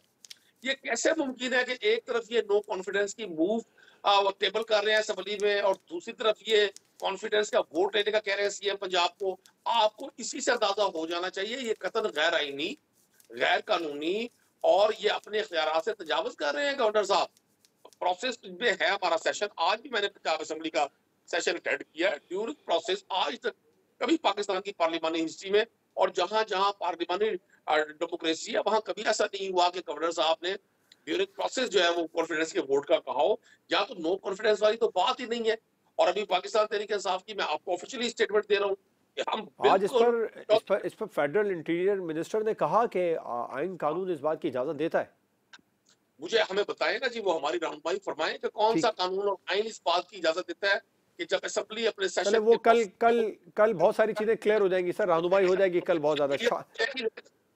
ये कैसे मुमकिन है कि एक तरफ ये नो कॉन्फिडेंस की मूव वो टेबल कर रहे हैं असेंबली में और दूसरी तरफ ये कॉन्फिडेंस का वोट लेने का कह रहे हैं सीएम पंजाब को। आपको इसी से अंदाजा हो जाना चाहिए ये कतन गैर आईनी, गैर कानूनी और ये अपने इख्तियारात से तजावुज कर रहे हैं गवर्नर साहब। प्रोसेस में है हमारा सेशन, आज भी मैंने पंजाब असेंबली का सेशन अटेंड किया। ड्यूरिंग प्रोसेस आज तक कभी पाकिस्तान की पार्लिमानी हिस्ट्री में और जहां जहां पार्लिमानी डेमोक्रेसी है वहां कभी ऐसा नहीं हुआ कि गवर्नर साहब ने ड्यूरिंग प्रोसेस जो है वो कॉन्फिडेंस के वोट का कहा हो। या तो नो कॉन्फिडेंस वाली तो बात ही नहीं है। और अभी पाकिस्तान तहरीक इंसाफ की मैं आपको ऑफिशियली स्टेटमेंट दे रहा हूँ कि हम आज इस पर फेडरल इंटीरियर मिनिस्टर ने कहा कि आइन कानून इस बात की इजाजत देता है। मुझे हमें बताएं ना जी, वो हमारी रहनुमाई फरमाएं कि कौन सा कानून और आइन इस बात की इजाजत देता है कि जब असेंबली अपने सेशन वो कल बहुत सारी चीजें क्लियर हो जाएंगी सर, रहनुमाई हो जाएगी कल बहुत ज्यादा।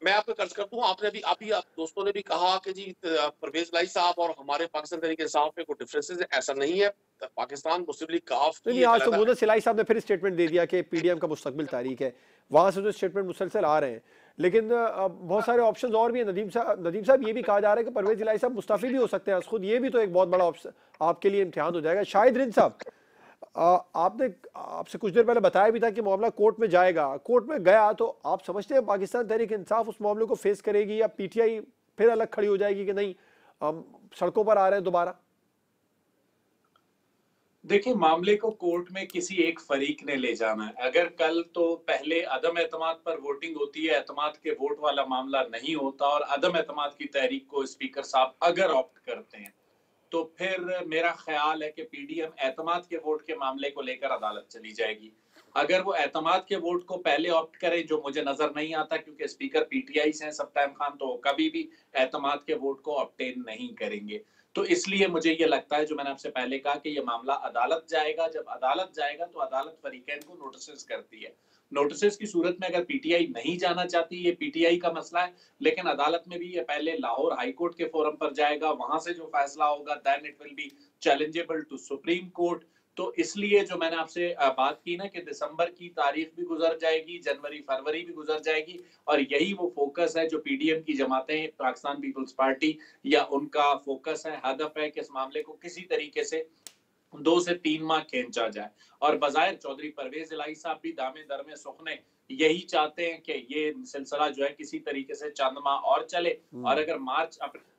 मैं आपको कर्ज करता हूँ, आपने भी आप दोस्तों ने भी कहा कि जी परवेज लाई साहब और हमारे पाकिस्तान तहरीक इंसाफ में कोई डिफरेंसेस है, ऐसा नहीं है। पाकिस्तान मुस्लिम लीग काफ नहीं, आज तो मुदस्सिर सिलाई साहब ने फिर स्टेटमेंट दे दिया कि पीडीएम का मुस्तकबिल तारीख है। वहां से जो स्टेटमेंट मुसलसल आ रहे हैं, लेकिन बहुत सारे ऑप्शंस और भी हैं। नदीम साहब ये भी कहा जा रहा है कि परवेज इलाही साहब मुस्तफी भी हो सकते हैं खुद। ये भी तो एक बहुत बड़ा ऑप्शन आपके लिए इम्तिहान हो जाएगा। शाहिद रिंद साहब, आपने आपसे कुछ देर पहले बताया भी था कि मामला कोर्ट में जाएगा। कोर्ट में गया तो आप समझते हैं पाकिस्तान तहरीक इंसाफ उस मामले को फेस करेगी या पीटीआई फिर अलग खड़ी हो जाएगी कि नहीं हम सड़कों पर आ रहे हैं दोबारा? देखिए, मामले को कोर्ट में किसी एक फरीक ने ले जाना है। अगर कल तो पहले अदम एतमाद पर वोटिंग होती है, एतमाद के वोट वाला मामला नहीं होता और अदम एतमाद की तहरीक को स्पीकर साहब अगर ऑप्ट करते हैं तो फिर मेरा ख्याल है कि पीडीएम एतमाद के वोट के मामले को लेकर अदालत चली जाएगी। अगर वो एतमाद के वोट को पहले ऑप्ट करें, जो मुझे नजर नहीं आता क्योंकि स्पीकर पीटीआई से हैं सबटाइम खान, तो कभी भी एतमाद के वोट को ऑब्टेन नहीं करेंगे। तो इसलिए मुझे ये लगता है, जो मैंने आपसे पहले कहा, कि ये मामला अदालत जाएगा। जब अदालत जाएगा तो अदालत फरीकैन को नोटिस करती है। नोटिस की सूरत में अगर पीटीआई नहीं जाना चाहती, ये पीटीआई का मसला है, लेकिन अदालत में भी ये पहले लाहौर हाई कोर्ट के फोरम पर जाएगा। वहां से जो फैसला होगा then it will be challengeable to supreme court. तो इसलिए जो मैंने आपसे बात की ना कि दिसंबर की तारीख भी गुजर जाएगी, जनवरी फरवरी भी गुजर जाएगी, और यही वो फोकस है जो पीडीएम की जमातें, पाकिस्तान पीपल्स पार्टी या उनका फोकस है, हदफ है कि इस मामले को किसी तरीके से 2 से 3 माह खींचा जाए। और बजाय चौधरी परवेज इलाही साहब भी दामे दर में सुखने यही चाहते हैं कि ये सिलसिला जो है किसी तरीके से चंद माह और चले। और अगर मार्च अप्रैल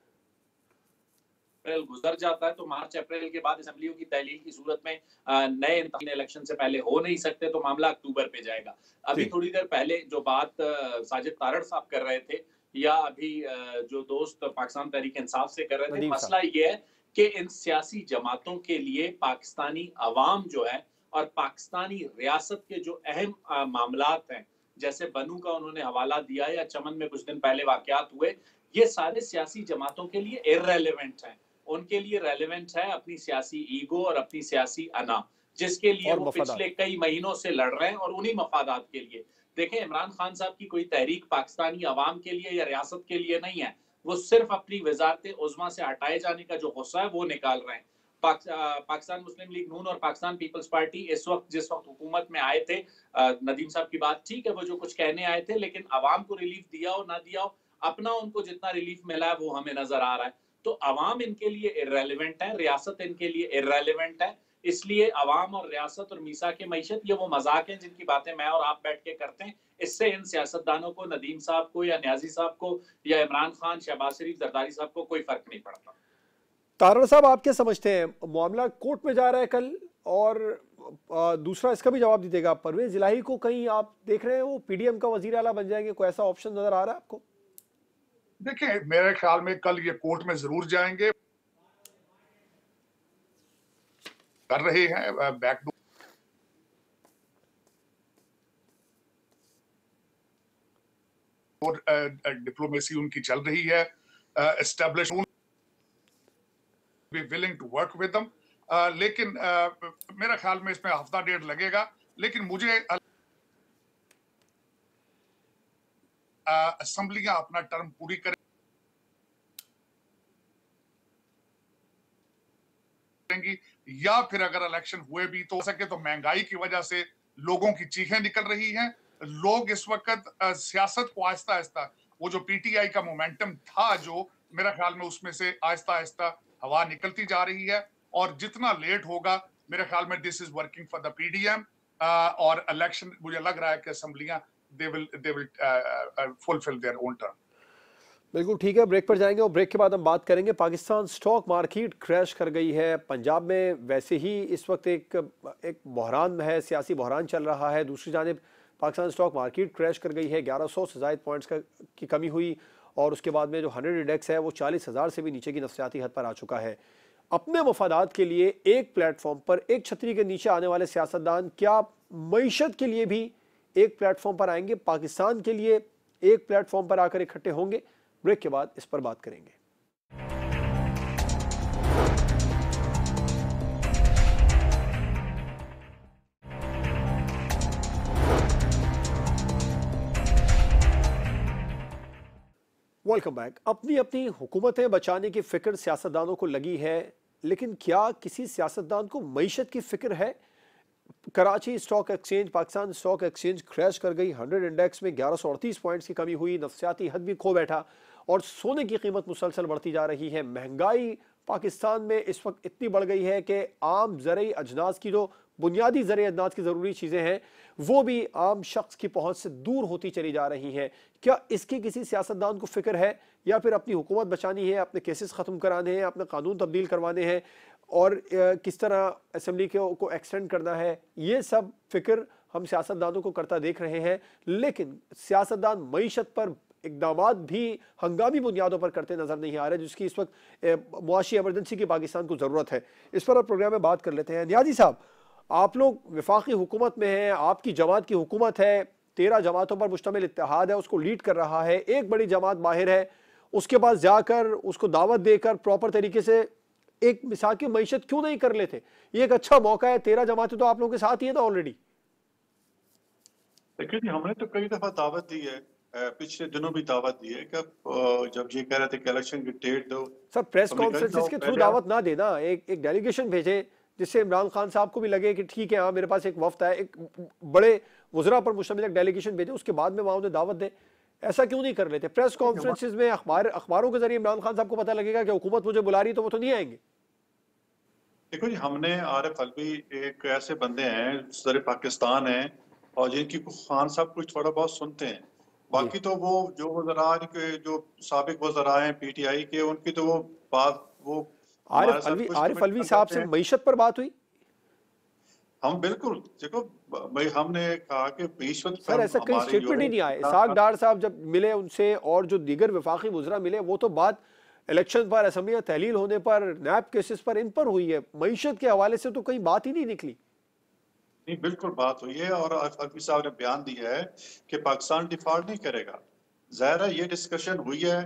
गुजर जाता है तो मार्च अप्रैल के बाद असेंबलियों की तहलील की सूरत में नए इलेक्शन से पहले हो नहीं सकते, तो मामला अक्टूबर पे जाएगा। अभी थोड़ी देर पहले जो बात साजिद तारड़ साहब कर रहे थे या अभी जो दोस्त पाकिस्तान तहरीक इंसाफ से कर रहे थे, मसला ये है कि इन सियासी जमातों के लिए पाकिस्तानी अवाम जो है और पाकिस्तानी रियासत के जो अहम मामलात हैं, जैसे बनू का उन्होंने हवाला दिया या चमन में कुछ दिन पहले वाकयात हुए, ये सारे सियासी जमातों के लिए इररेलेवेंट हैं। उनके लिए रेलेवेंट है अपनी सियासी ईगो और अपनी सियासी अना, जिसके लिए वो पिछले कई महीनों से लड़ रहे हैं और उन्हीं मफादात के लिए। देखें, इमरान खान साहब की कोई तहरीक पाकिस्तानी अवाम के लिए या रियासत के लिए नहीं है। वो सिर्फ अपनी वजारत उज़्मा से हटाए जाने का जो गुस्सा है वो निकाल रहे हैं। पाकिस्तान मुस्लिम लीग नून और पाकिस्तान पीपल्स पार्टी इस वक्त जिस वक्त हुकूमत में आए थे, नदीम साहब की बात ठीक है, वो जो कुछ कहने आए थे, लेकिन अवाम को रिलीफ दिया हो ना दिया हो, अपना उनको जितना रिलीफ मिला है वो हमें नजर आ रहा है। तो अवाम इनके लिए इररेलेवेंट है, रियासत इनके लिए इररेलेवेंट है। इसलिए अवाम और रियासत और मीसा के मईशत ये वो मजाक हैं जिनकी बातें मैं और आप बैठ के करते हैं। इससे इन सियासतदानों को, नदीम साहब को या न्याजी साहब को या इमरान खान, शहबाज शरीफ, जरदारी साहब को कोई फर्क नहीं पड़ता। तारड़ साहब, आप क्या समझते हैं, मामला कोर्ट में जा रहा है कल और दूसरा इसका भी जवाब दीजिएगा, परवेज इलाही को कहीं आप देख रहे हैं वो पीडीएम का वजीर आला बन जाएंगे? कोई ऐसा ऑप्शन नजर आ रहा है आपको? देखिए, मेरे ख्याल में कल ये कोर्ट में जरूर जाएंगे, कर रहे हैं बैकडोर डिप्लोमेसी उनकी चल रही है, establish be willing to work with them, लेकिन मेरा ख्याल में इसमें हफ्ता डेढ़ लगेगा। लेकिन मुझे असेंबलियां अपना टर्म पूरी करेंगी, या फिर अगर इलेक्शन हुए भी तो हो सके तो महंगाई की वजह से लोगों की चीखें निकल रही हैं। लोग इस वक्त सियासत को आहिस्ता आहिस्ता, वो जो पीटीआई का मोमेंटम था जो, मेरा ख्याल में उसमें से आहिस्ता आहिस्ता हवा निकलती जा रही है, और जितना लेट होगा मेरे ख्याल में this is working for the PDM, और इलेक्शन मुझे लग रहा है कि असेंबलियां they will fulfil their own term. बिल्कुल ठीक है, ब्रेक पर जाएंगे और ब्रेक के बाद हम बात करेंगे। पाकिस्तान स्टॉक मार्केट क्रैश कर गई है। पंजाब में वैसे ही इस वक्त एक बहरान है, सियासी बहरान चल रहा है। दूसरी जानिब पाकिस्तान स्टॉक मार्केट क्रैश कर गई है, 1100 से ज़ायद पॉइंट्स की कमी हुई, और उसके बाद में जो 100 इंडेक्स है वो 40,000 से भी नीचे की नफ्सियाती हद पर आ चुका है। अपने मफादात के लिए एक प्लेटफॉर्म पर, एक छतरी के नीचे आने वाले सियासतदान क्या मईशत के लिए भी एक प्लेटफॉर्म पर आएंगे? पाकिस्तान के लिए एक प्लेटफॉर्म पर आकर इकट्ठे होंगे? ब्रेक के बाद इस पर बात करेंगे। Welcome back. अपनी अपनी हुकूमतें बचाने की फिक्र सियासतदानों को लगी है, लेकिन क्या किसी सियासतदान को मईशत की फिक्र है? Karachi stock exchange, Pakistan stock exchange crash कर गई। 100 इंडेक्स में 1138 पॉइंट्स की कमी हुई, नफ्सियाती हद भी खो बैठा, और सोने की कीमत मुसलसल बढ़ती जा रही है। महंगाई पाकिस्तान में इस वक्त इतनी बढ़ गई है कि आम ज़रूरी अजनास की, जो बुनियादी ज़रूरी अजनास की ज़रूरी चीज़ें हैं, वो भी आम शख्स की पहुंच से दूर होती चली जा रही हैं। क्या इसकी किसी सियासतदान को फिक्र है, या फिर अपनी हुकूमत बचानी है, अपने केसेस ख़त्म कराने हैं, अपने कानून तब्दील करवाने हैं, और किस तरह असेंबली को एक्सटेंड करना है? ये सब फिक्र हम सियासतदानों को करता देख रहे हैं, लेकिन सियासतदान मईशत पर इक़दामात भी हंगामी बुनियादों पर करते नजर नहीं आ रहे, जिसकी इस वक्त मुआशी एमरजेंसी की पाकिस्तान को ज़रूरत है। इस पर अब प्रोग्राम में बात कर लेते हैं। नियाज़ी साहब, आप लोग वफाकी हुकूमत में हैं, आपकी जमात की हुकूमत है, 13 जमातों पर मुश्तमिल इत्तेहाद है, उसको लीड कर रहा है। एक बड़ी जमात बाहर है, उसके पास जाकर उसको दावत देकर प्रॉपर तरीके से एक मिसाल की मईशत क्यों नहीं कर लेते? ये एक अच्छा मौका है। 13 जमातें तो आप लोगों के साथ ही है ना ऑलरेडी। देखिए जी, हमने तो कई दफा दावत दी है, पिछले दिनों भी दावत दी है कि जब ये कह रहे थे कि इलेक्शन की डेट दो। सर, प्रेस कॉन्फ्रेंसिस के थ्रू दावत ना देना, एक डेलीगेशन भेजे जिससे इमरान खान साहब को भी लगे कि ठीक है, हाँ मेरे पास एक वफ्द है, एक बड़े वज़रा पर मुश्तमिल एक डेलीगेशन भेजे, उसके बाद में वहाँ उन्हें दावत दे। ऐसा क्यों नहीं कर लेते? प्रेस कॉन्फ्रेंसिस में अखबारों के जरिए इमरान खान साहब को पता लगेगा कि हुकूमत मुझे बुला रही है, तो वो तो नहीं आएंगे। देखो जी, हमने आरिफ अलवी एक ऐसे बंदे हैं, सदर पाकिस्तान हैं, और जिनकी खान साहब कुछ थोड़ा बहुत सुनते हैं। बाकी तो वो जो वज़रा के, जो साबिक वज़रा हैं पीटीआई के, उनकी तो वो बात, वो आरिफ अलवी साहब से मईशत पर बात हुई? हम बिल्कुल, देखो भाई, हमने कहा कि रिश्वत सर ऐसा कहीं स्टेटमेंट ही नहीं आया। इसाक डार साहब जब मिले उनसे, और जो दीगर वफाकी वज़रा मिले, वो तो बात इलेक्शन पर, असेंबली तहलील होने पर, नैब केसेस पर, इन पर हुई है। मईशत के हवाले से तो कहीं बात ही नहीं निकली। नहीं, बिल्कुल बात हुई है, और अलवी साहब ने बयान दिया है कि पाकिस्तान डिफॉल्ट नहीं करेगा। ज़ाहिर है ये डिस्कशन हुई है,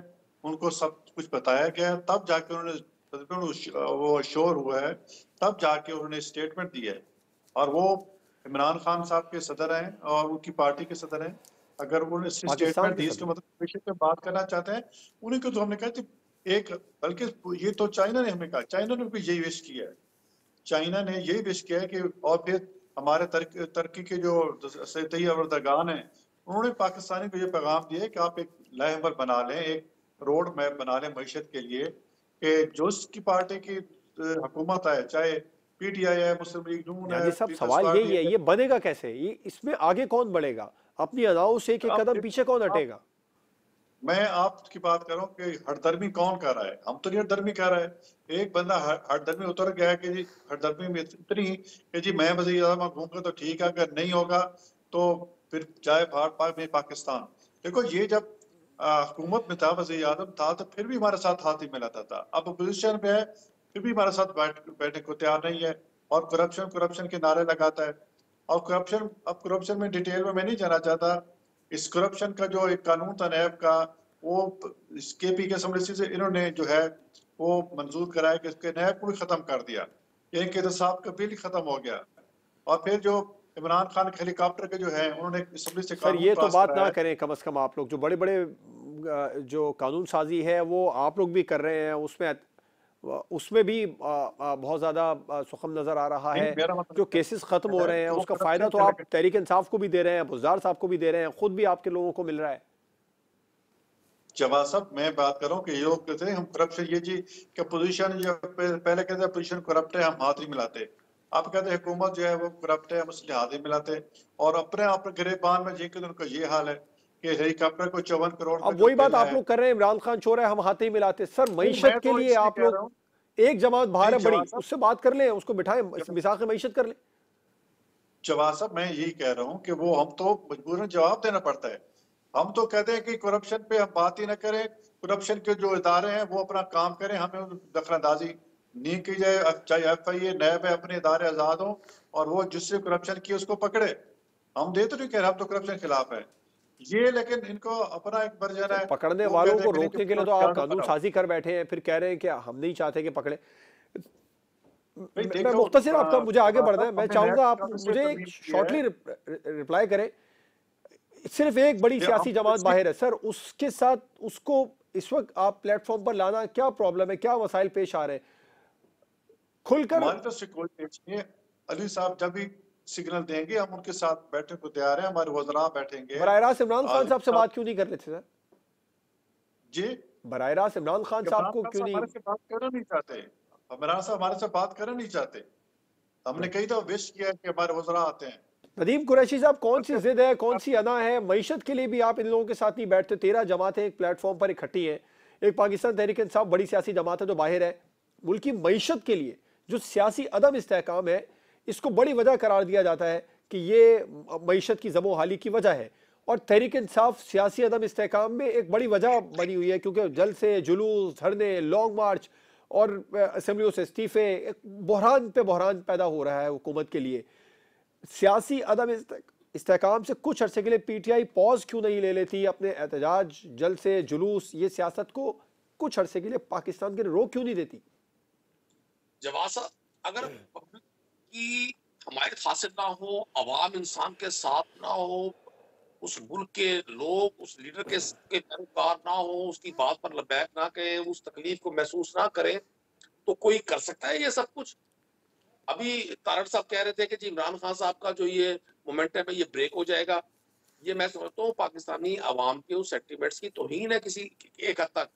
उनको सब कुछ बताया गया, तब जाके उन्होंने वो श्योर हुआ है, तब जाके उन्होंने स्टेटमेंट दिया है। और वो इमरान खान साहब के सदर हैं और उनकी पार्टी के सदर हैं। अगर उन्होंने स्टेटमेंट दी, इसके मतलब विषय पे बात करना चाहते हैं, उन्हीं को तो हमने कहा एक, बल्कि ये तो चाइना ने हमें कहा, चाइना ने भी यही विश किया है। चाइना ने यही विश किया है कि, और फिर हमारे तरक्की के जो सतही अवरदगान हैं, उन्होंने पाकिस्तानी को ये पैगाम दिया है कि आप एक लाइहमल बना लें, एक रोड मैप बना लें मईशत के लिए, कि जो उसकी पार्टी की हुकूमत है, चाहे पीटीआई है, मुस्लिम लीग नून है। सब सवाल यही है, ये बनेगा कैसे? ये इसमें आगे कौन बढ़ेगा? अपनी अदाओं से एक कदम पीछे कौन हटेगा? मैं आपकी बात कर रहा हूँ कि हठधर्मी कौन कर रहा है? हम तो नहीं हठधर्मी कर रहे हैं। एक बंदा हठधर्मी उतर गया है कि जी हठधर्मी में इतनी कि जी मैं वज़ीर आज़म घूमूंगा तो ठीक है, अगर नहीं होगा तो फिर चाहे भारत पाक में पाकिस्तान। देखो ये जब हुकूमत में था, वज़ीर आज़म था, तो फिर भी हमारे साथ हाथ ही मिलाता था। अब अपोजिशन में है, फिर भी हमारे साथ बैठने को तैयार नहीं है और करप्शन के नारे लगाता है। और करप्शन में डिटेल में मैं नहीं जाना चाहता। इस करप्शन का जो एक कानून था नैब का, वो केपी के असेंबली से इन्होंने जो है वो मंजूर कराया कि इसके नैब को भी खत्म कर दिया। यानी कि एहतसाब का बिल ही खत्म हो गया। और फिर जो इमरान खान के हेलीकॉप्टर के जो है, उन्होंने असेंबली से सर कानून ये तो पास बात कराया ना है। करें, कम से कम आप लोग जो बड़े बड़े जो कानून साजी है वो आप लोग भी कर रहे हैं, उसमें भी बहुत ज़्यादा सुखम नज़र आ रहा नहीं, है। मेरा मतलब जो केसेस ख़त्म हो है रहे हैं कि वो उसका करप्शन फ़ायदा तो के आप लेके तहरीक इंसाफ को भी दे रहे हैं, बुज़दार साहब को भी दे रहे हैं, खुद भी आपके लोगों को मिल रहा है। जवाब साहब, मैं बात कर रहा हूँ कि ये लोग कहते हैं हम करप्शन, ये जी कि अपोजिशन जो पहले कहते हैं अपोजिशन करप्ट है, हम हाथ नहीं मिलाते। आप कहते हैं हुकूमत जो है वो करप्ट है, हम उससे हाथ नहीं मिलाते। और अपने गिरेबान में जी के उनका ये हाल है कि हेलीकॉप्टर को 54 करोड़ का अब जो वही बात बिल आप है। लोग कर रहे हैं, इमरान खान चोर है हम हाथ नहीं मिलाते। सर नहीं, मईशत मैं के तो लिए इसलिए आप कह रहा लोग, हूँ। एक जमात बाहर नहीं है बड़ी, जवाब साहब, उससे बात कर लें, उसको बिठाएं, मिसाक मईशत कर लें। जवाब साहब, मैं यही कह रहा हूँ कि वो हम तो मजबूरन जवाब देना पड़ता है। हम तो कहते हैं कि करप्शन पे हम बात ही ना करें, करप्शन के जो इदारे हैं वो अपना काम करें, हमें दखलंदाजी नहीं की जाए। चाहे FIA नैब है, अपने इदारे आजाद हों और वो जिससे करप्शन किए उसको पकड़े। हम दे तो नहीं कह रहे, हम तो करप्शन के खिलाफ है ये, लेकिन इनको अपना एक वर्जन तो है। पकड़ने वो वालों कहते को हैं कि नहीं, रोकने के लिए जो तो आप कानून कानून बनाओ। साजी कर बैठे हैं, फिर कह रहे हैं कि हम नहीं चाहते कि पकड़े। भाई मैं देखो, मुख्तसर आपका, मुझे आगे बढ़ना है, मैं हमने नैब चाहूंगा आप की से मुझे एक तरमीम की है। शॉर्टली रिप्लाई करें। सिर्फ एक बड़ी हम सियासी तो जमात इसलिए बाहर है सर, उसके साथ उसको इस वक्त आप प्लेटफॉर्म पर लाना, क्या प्रॉब्लम है, क्या मसाइल पेश आ रहे हैं खुलकर। हमारी तरफ से कोई पेश नहीं है। अली साहब जब भी सिग्नल देंगे हम उनके साथ बैठने को तैयार हैं, हमारे वज़रा बैठेंगे। बराह रास्त इमरान खान आज़मी साहब से साहब बात क्यों नहीं कर लेते सर? जी, बराह रास्त इमरान खान साहब इमरान को खान क्यों साहब नहीं? हमारे से बात करना नहीं चाहते। इमरान साहब हमारे से बात करना नहीं चाहते। हमने कई दफा विश किया कि हमारे वज़रा आते हैं। नदीम कुरैशी साहब, कौन सी अच्छा, जिद है, कौन सी अना है? मईशत के लिए भी आप इन लोगों के साथ नहीं बैठते। 13 जमातें एक प्लेटफॉर्म पर इकट्ठी हैं, एक पाकिस्तान तहरीक इंसाफ बड़ी सियासी जमात है जो बाहर है। मुल्क की मईशत के लिए जो सियासी अदम इस्तेहकाम है, इसको बड़ी वजह करार दिया जाता है कि ये मईशत की जमो हाली की वजह है। और तहरीक इंसाफ सियासी अदम इस्तेहकाम में एक बड़ी वजह बनी हुई है, क्योंकि जल्द से जुलूस, धरने, लॉन्ग मार्च और असेंबलियों से इस्तीफे, एक बहरान पे बहरान पैदा हो रहा है हुकूमत के लिए। सियासी अदम इस्तेहकाम से कुछ अरसे के लिए PTI पॉज क्यों नहीं ले लेती, अपने एहतजाज, जल से जुलूस, ये सियासत को कुछ अरसे के लिए पाकिस्तान के लिए रोक क्यों नहीं देती? जवाब साहब, अगर पब्लिक की हमायत हासिल ना हो, अवाम इंसान के साथ ना हो, उस मुल्क के लोग उस लीडर के पैरोकार ना हो, उसकी बात पर लबैक ना करें, उस तकलीफ को महसूस ना करें, तो कोई कर सकता है ये सब कुछ? अभी तारड़ साहब कह रहे थे कि जी इमरान खान साहब का जो ये मोमेंटम है ये ब्रेक हो जाएगा। ये मैं समझता हूँ पाकिस्तानी अवाम के उस सेंटिमेंट्स की तौहीन है किसी एक हद तक,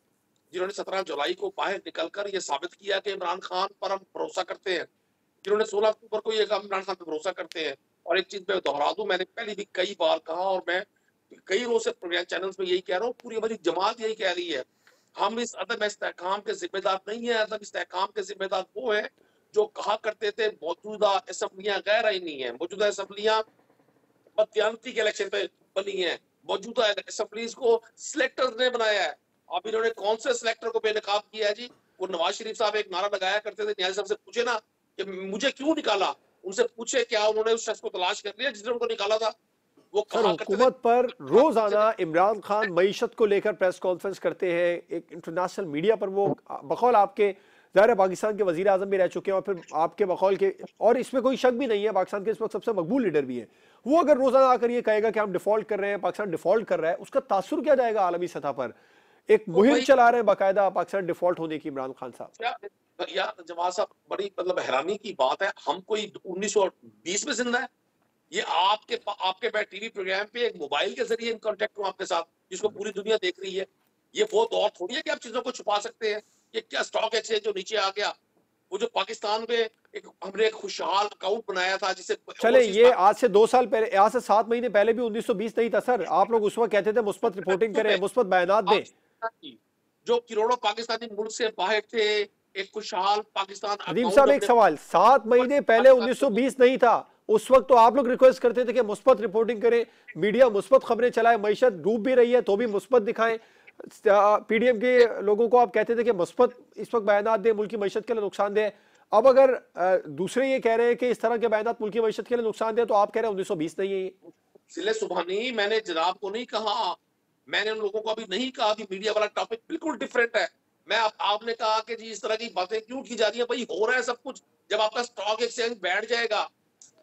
जिन्होंने 17 जुलाई को बाहर निकलकर ये साबित किया कि इमरान खान पर हम भरोसा करते हैं, जिन्होंने 16 अक्टूबर को ये कहा इमरान खान पर भरोसा करते हैं। और एक चीज मैं दोहरा दूं, मैंने पहले भी कई बार कहा और मैं कई रोज से प्रोग्राम चैनल्स में यही कह रहा हूँ, पूरी हमारी जमात यही कह रही है, हम इस अदम इस्तेहकाम के जिम्मेदार नहीं है। अदम इस्तेहकाम के जिम्मेदार वो है जो कहा करते थे मौजूदा असम्बलियां गैर आईनी है, मौजूदा असम्बलियां बदकियानती के इलेक्शन पे बनी है, मौजूदा असम्बलीज को सिलेक्टर्स ने बनाया है। अब इन्होंने कौन से सिलेक्टर को बेनकाब किया है जी? वो नवाज शरीफ साहब एक नारा लगाया करते थे, न्याय साहब से पूछे ना कि मुझे क्यों निकाला, उनसे पूछे क्या उन्होंने उस शख्स को तलाश कर लिया जिसने उनको निकाला था? वो सर कहा करते थे हुकूमत पर रोजाना इमरान खान मईशत को लेकर प्रेस कॉन्फ्रेंस करते हैं, एक इंटरनेशनल मीडिया पर वो बकौल आपके, ज़ाहिर पाकिस्तान के वजीर आजम भी रह चुके हैं और फिर आपके बकौल के, और इसमें कोई शक भी नहीं है पाकिस्तान के इस वक्त सबसे मकबूल लीडर भी है, वो अगर रोजाना आकर ये कहेगा कि हम डिफॉल्ट कर रहे हैं, पाकिस्तान डिफॉल्ट कर रहा है, उसका तासुर क्या जाएगा आलमी सतह पर? एक मुहिम चला रहे हैं बाकायदा पाकिस्तान डिफॉल्ट होने की इमरान खान साहब। यार जवाब साहब, बड़ी मतलब हैरानी की बात है, हम कोई 1920 में जिंदा है? ये आपके मैं टीवी प्रोग्राम पे एक मोबाइल के जरिए इन कांटेक्ट हूं आपके साथ, जिसको पूरी दुनिया देख रही है। ये वो दौर थोड़ी है कि आप चीजों को छुपा सकते हैं। ये क्या स्टॉक एक्सचेंज जो नीचे आ गया, वो जो पाकिस्तान में हमने एक खुशहाल अकाउंट बनाया था जिसे चले ये आज से 2 साल पहले, आज से 7 महीने पहले भी 1920 नहीं था सर। आप लोग उस वक्त कहते थे मुस्बत रिपोर्टिंग करें, मुस्बत बयानात दें। जो करोड़ों पाकिस्तानी मुल्क से बाहर थे, एक खुशहाल पाकिस्तान। नदीम साहब एक सवाल, 7 महीने पहले 1920 नहीं था, उस वक्त तो आप लोग रिक्वेस्ट करते थे कि मुस्बत रिपोर्टिंग करें, मीडिया मुस्बत खबरें चलाए, मईशत डूब भी रही है तो भी मुस्बत दिखाएं। पीडीएम के लोगों को आप कहते थे कि मुस्बत इस वक्त बयानात दें, मुल्क की मईशत के लिए नुकसानदेह। अब अगर दूसरे ये कह रहे हैं कि इस तरह के बयानात मुल्क की मईशत के लिए नुकसानदेह, तो आप कह रहे हैं 1920 नहीं है ये। सिले सुबहानी, मैंने जनाब को नहीं कहा, मैंने उन लोगों को अभी नहीं कहा कि मीडिया वाला टॉपिक बिल्कुल डिफरेंट है। मैं आपने कहा कि जी इस तरह की बातें क्यों की जा रही है? भाई हो रहा है सब कुछ। जब आपका स्टॉक एक्सचेंज बैठ जाएगा,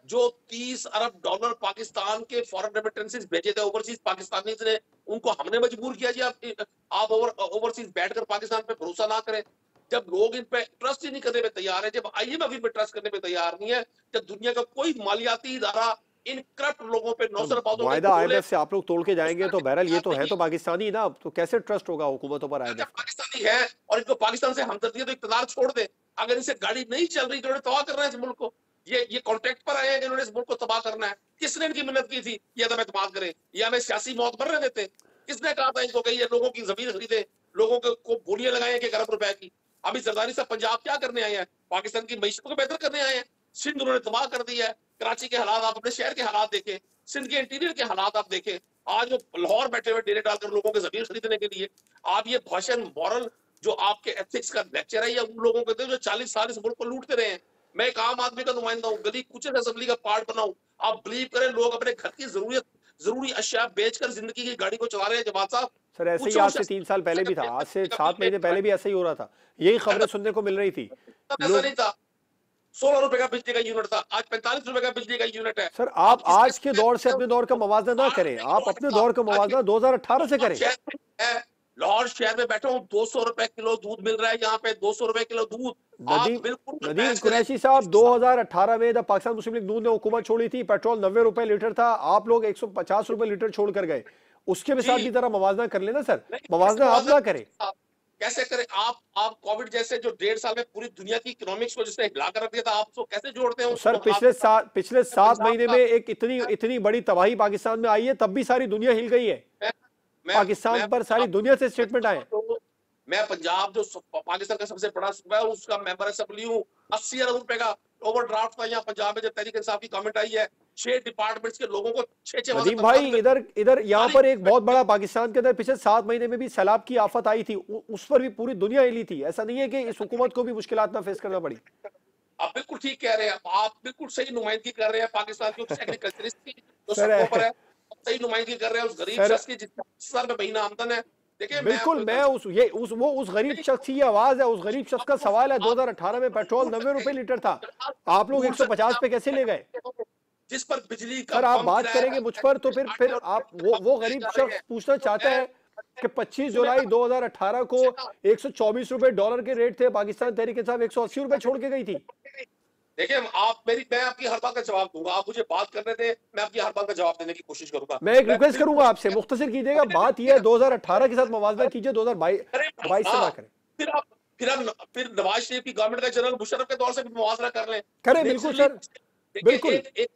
जो 30 अरब डॉलर पाकिस्तान के फॉरेन रेमिटेंसेस भेजे थे ओवरसीज पाकिस्तानी ने, उनको हमने मजबूर किया जी आप ओवरसीज बैठकर पाकिस्तान पे भरोसा ना करें। जब लोग इन पे ट्रस्ट ही नहीं करने पे तैयार है, जब आईएमएफ पे ट्रस्ट करने पे तैयार नहीं है, जब दुनिया का कोई मालियाती इदारा इन करप्ट लोगों पे नौसरबाजों वायदा आईएमएफ से आप लोग तोड़ के जाएंगे तो बहरहाल ये तो है तो पाकिस्तानी ना, तो कैसे ट्रस्ट होगा हुकूमतों पर? आईएमएफ पाकिस्तानी है और इनको पाकिस्तान से हमदर्दी है तो इख्तियार छोड़ दे। अगर इनसे गाड़ी नहीं चल रही तो तबाह कर रहे हैं इस मुल्क को। ये कॉन्ट्रैक्ट पर आए हैं कि इन्होंने इस मुल्क को तबाह करना है। किसने इनकी मेहनत की थी ये तो एतमाद करें, या हमें सियासी मौत मरने देते? किसने कहा था इनको कि ये लोगों की जमीन खरीदे, लोगों को बोलियां लगाए कि अरब रुपए की? अभी जरदारी साहब पंजाब क्या करने आए हैं? पाकिस्तान की मईशत को बेहतर करने आए हैं। सिंध उन्होंने तबाह कर दिया है। कराची के हालात, आप अपने शहर के हालात देखें, सिंध के इंटीरियर के हालात आप देखें। आज वो लाहौर बैठे हुए डेरे डालकर लोगों के जमीन खरीदने के लिए। आप ये भाषण मॉरल जो आपके एथिक्स का लेक्चर है, या उन लोगों के जो 40 साल इस मुल्क को लूटते रहे हैं। मैं एक आम आदमी का नुमाइंदा हूँ, गली कुचल असेंबली का पार्ट बनाऊं। आप बिलीव करें, लोग अपने घर की जरूरी अशिया बेचकर जिंदगी की गाड़ी को चला रहे हैं। जवाब साहब सर ऐसे ही आज से 3 साल पहले भी था, आज से 7 महीने पहले भी ऐसा ही हो रहा था, यही खबरें सुनने को मिल रही थी। ऐसा नहीं था। 16 रुपए का बिजली का यूनिट था, आज 45 रुपए का बिजली का यूनिट है। सर आप आज के दौर से अपने दौर का मवाजना ना करें, आप अपने दौर का मवाजना 2018 से करें। लाहौर शहर में बैठा हूँ, 200 रुपए किलो दूध मिल रहा है यहाँ पे, 200 रुपए किलो दूध। नदीम कुरैशी साहब, 2018 में जब पाकिस्तान मुस्लिम लीग नून ने हुकूमत छोड़ी थी, पेट्रोल 90 रुपए लीटर था, आप लोग 150 रुपए लीटर छोड़ कर गए। उसके भी साथ की तरह मवाजना कर लेना सर, मवाजना आप ना करें। कैसे करें? आप कोविड जैसे जो 1.5 साल में पूरी दुनिया की इकोनॉमिक्स को जिसने हिला कर रख दिया था, आप उसको कैसे जोड़ते हैं? सर पिछले 7 महीने में एक इतनी बड़ी तबाही पाकिस्तान में आई है, तब भी सारी दुनिया हिल गई है। पाकिस्तान पर सारी दुनिया से स्टेटमेंट आए। मैं पंजाब जो पाकिस्तान का सबसे बड़ा सूबा है उसका मेंबर असेंबली हूँ। 80 अरब रुपए का ओवरड्राफ्ट था यहाँ पंजाब में जब तहरीक इंसाफ की गवर्नमेंट आई है। 6 डिपार्टमेंट्स के लोगों को 6 नदीम भाई इधर यहाँ पर एक बहुत बड़ा, पाकिस्तान के अंदर पिछले 7 महीने में भी सैलाब की आफत आई थी, उस पर भी पूरी दुनिया हिली थी। ऐसा नहीं है कि इस हुकूमत को भी मुश्किलात ना फेस करना पड़ी। आप बिल्कुल ठीक कह रहे हैं, आप बिल्कुल सही नुमाइंदगी कर रहे हैं पाकिस्तान की एग्रीकल्चरिस्ट की जो सड़कों पर है, सही नुमाइंदगी कर रहे हैं उस गरीब शख्स की जिसका 10,000 रुपए महीना आमदन है। देखिए बिल्कुल, मैं उस गरीब शख्स की आवाज है, उस गरीब शख्स का सवाल है। 2018 में पेट्रोल 90 रुपए लीटर था, आप लोग 150 पे कैसे ले गए? जिस पर बिजली का सर आप बात करेंगे मुझ पर तो फिर आप वो गरीब शख्स पूछना चाहता है कि 25 जुलाई 2018 को 124 रुपए डॉलर के रेट थे, पाकिस्तान तहरीक इंसाफ 180 रुपए छोड़ के गई थी। देखिए मैं आपकी हर बात का जवाब दूंगा, आप मुझे बात करने दें, मैं आपकी हर बात का जवाब देने की कोशिश करूंगा। मैं एक रिक्वेस्ट करूंगा आपसे, मुख्तसर कीजिएगा, बात यह है 2018 के साथ मवाजना कीजिए, 2022 से ना करें। फिर नवाज शरीफ की गवर्नमेंट का जनरल मुशर्रफ के दौर से भी मवाजना कर लें। करें, बिल्कुल सर, बिल्कुल। एक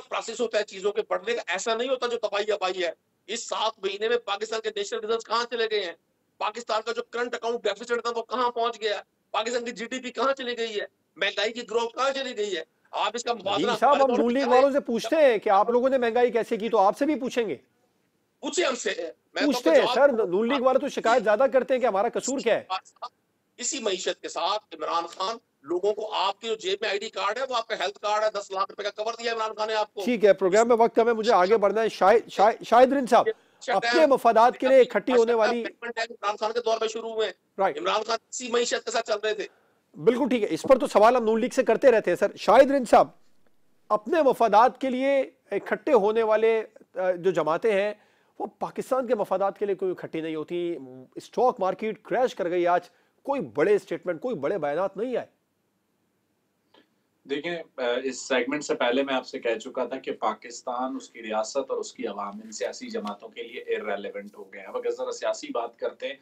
प्रोसेस होता है चीजों के बढ़ने का, ऐसा नहीं होता जो तबाही अबाही है। इस 7 महीने में पाकिस्तान के नेशनल रिजर्व कहाँ चले गए हैं? पाकिस्तान का जो करंट अकाउंट डेफिसिट था वो कहाँ पहुंच गया? पाकिस्तान की जीडीपी कहाँ चली गई है? महंगाई की ग्रोथ कहाँ चली गई है? आप इसका मुवाजना साहब हम नून लीग वालों से पूछते हैं कि आप लोगों ने महंगाई कैसे की, तो आपसे भी पूछेंगे। पूछे हमसे, पूछते हैं सर, नून लीग वाले तो शिकायत ज्यादा करते हैं कि हमारा कसूर क्या है। इसी मईशत के साथ इमरान खान लोगों को, आपके जो जेब में आईडी कार्ड है वो आपका हेल्थ कार्ड है, 10 लाख रुपए का कवर दिया इमरान खान ने आपको। ठीक है, प्रोग्राम में वक्त हमें, मुझे आगे बढ़ना है। शाहिद रिन साहब, अपने मफादात के लिए इकट्ठी होने वाली इमरान खान के दौर में शुरू हुए, राइट, इमरान खान इसी मईशत के साथ चल रहे थे। बिल्कुल ठीक है, इस पर तो सवाल हम नून लीग से करते रहते हैं। सर शाहिद रिन साहब, अपने मफादात के लिए इकट्ठे होने वाले जो जमातें हैं वो पाकिस्तान के मफादात के लिए कोई इकट्ठी नहीं होती। स्टॉक मार्केट क्रैश कर गई आज, कोई बड़े स्टेटमेंट, कोई बड़े बयानात नहीं आए। देखें, इस सेगमेंट से पहले मैं आपसे कह चुका था कि पाकिस्तान, उसकी रियासत और उसकी अवाम इन सियासी जमातों के लिए इररेलेवेंट हो गए हैं। अब अगर जरा सियासी बात करते हैं,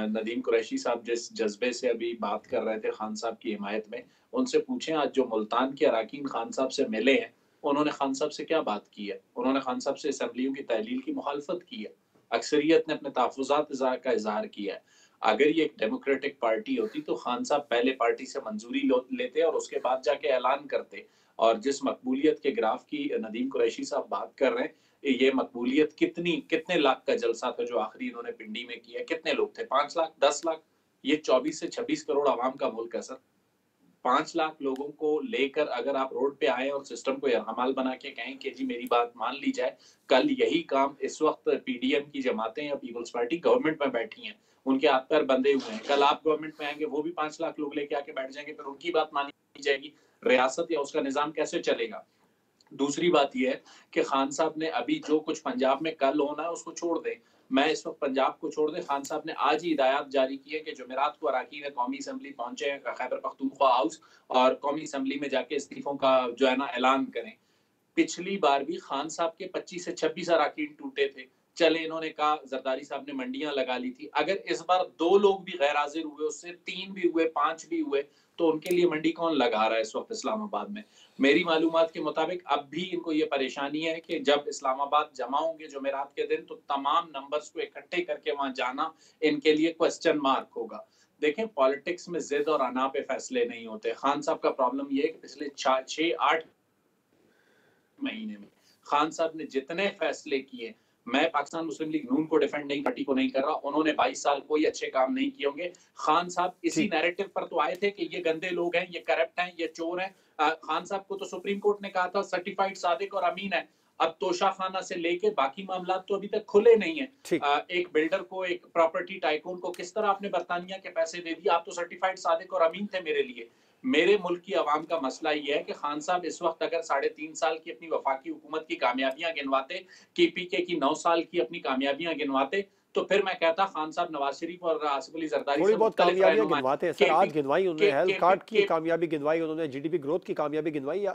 नदीम कुरैशी साहब जिस जज्बे से अभी बात कर रहे थे खान साहब की हिमायत में, उनसे पूछें आज जो मुल्तान के अराकीन खान साहब से मिले हैं, उन्होंने खान साहब से क्या बात की है? उन्होंने खान साहब से असम्बलियों की तहलील की मुखालफत की है। अक्सरियत ने अपने तहफ़्फ़ुज़ात का इज़हार किया है। अगर ये एक डेमोक्रेटिक पार्टी होती तो खान साहब पहले पार्टी से मंजूरी लेते और उसके बाद जाके ऐलान करते। और जिस मकबूलियत के ग्राफ की नदीम कुरैशी साहब बात कर रहे हैं, ये मकबूलियत कितने लाख का जलसा था जो आखिरी इन्होंने पिंडी में किया? कितने लोग थे? 5 लाख, 10 लाख? ये 24 से 26 करोड़ आवाम का मुल्क है सर। 5 लाख लोगों को लेकर अगर आप रोड पे आए और सिस्टम को यरहमाल बना के कहें कि जी मेरी बात मान ली जाए, कल यही काम इस वक्त पीडीएम की जमातें या पीपल्स पार्टी गवर्नमेंट में बैठी हैं, उनके हाथ पैर बंधे हुए हैं, कल आप गवर्नमेंट में आएंगे, वो भी 5 लाख लोग लेके आके बैठ जाएंगे, फिर उनकी बात मानी जाएगी? रियासत या उसका निजाम कैसे चलेगा? दूसरी बात यह है कि खान साहब ने अभी जो कुछ पंजाब में कल होना है उसको छोड़ दें। मैं इस वक्त पंजाब को छोड़ दें, खान साहब ने आज ही हिदायत जारी की है कि जुमेरात को अराकीन कौमी असम्बली पहुंचे खैबर पख्तूनख्वा हाउस और कौमी असम्बली में जाके इस्तीफों का जो है ना ऐलान करें। पिछली बार भी खान साहब के 25 से 26 अराकीन टूटे थे। चले इन्होंने कहा, जरदारी साहब ने मंडियां लगा ली थी। अगर इस बार 2 लोग भी गैर हाजिर हुए, उससे 3 भी हुए, 5 भी हुए, तो उनके लिए मंडी कौन लगा रहा है इस वक्त इस्लामाबाद में? मेरी मालूमात के मुताबिक अब भी इनको ये परेशानी है कि जब इस्लामाबाद जमा होंगे जुमेरात के दिन, तो तमाम नंबर्स को इकट्ठे करके वहां जाना इनके लिए क्वेश्चन मार्क होगा। देखें, पॉलिटिक्स में जिद और अना पे फैसले नहीं होते। खान साहब का प्रॉब्लम ये है कि पिछले 6-8 महीने में खान साहब ने जितने फैसले किए, मैं पाकिस्तान मुस्लिम लीग नून को डिफेंड नहीं, पार्टी को नहीं कर रहा, उन्होंने 22 साल कोई अच्छे काम नहीं किए होंगे। खान साहब इसी नैरेटिव पर तो आए थे कि ये गंदे लोग हैं, ये करप्ट हैं, ये चोर हैं। खान साहब को तो सुप्रीम कोर्ट ने कहा था सर्टिफाइड सादिक और अमीन है। अब तोशा खाना से लेके बाकी मामला तो अभी तक खुले नहीं है। एक बिल्डर को, एक प्रॉपर्टी टाइकून को किस तरह आपने बरतानिया के पैसे दे दिए? आप तो सर्टिफाइड सादिक और अमीन थे मेरे लिए। मेरे मुल्क की आवाम का मसला ये है कि खान साहब इस वक्त अगर 3.5 साल की अपनी वफाकी हुकूमत की कामयाबियां गिनवाते, केपीके की 9 साल की अपनी कामयाबियां गिनवाते, तो फिर मैं कहता खान साहब, नवाज शरीफ और आसिफ अली जरदारी थोड़ी बहुत कामयाबियां गिनवाते हैं सर। आज गिनवाई उन्होंने, हेल्थ कार्ड की कामयाबी गिनवाई उन्होंने, जीडीपी ग्रोथ की कामयाबी गिनवाई,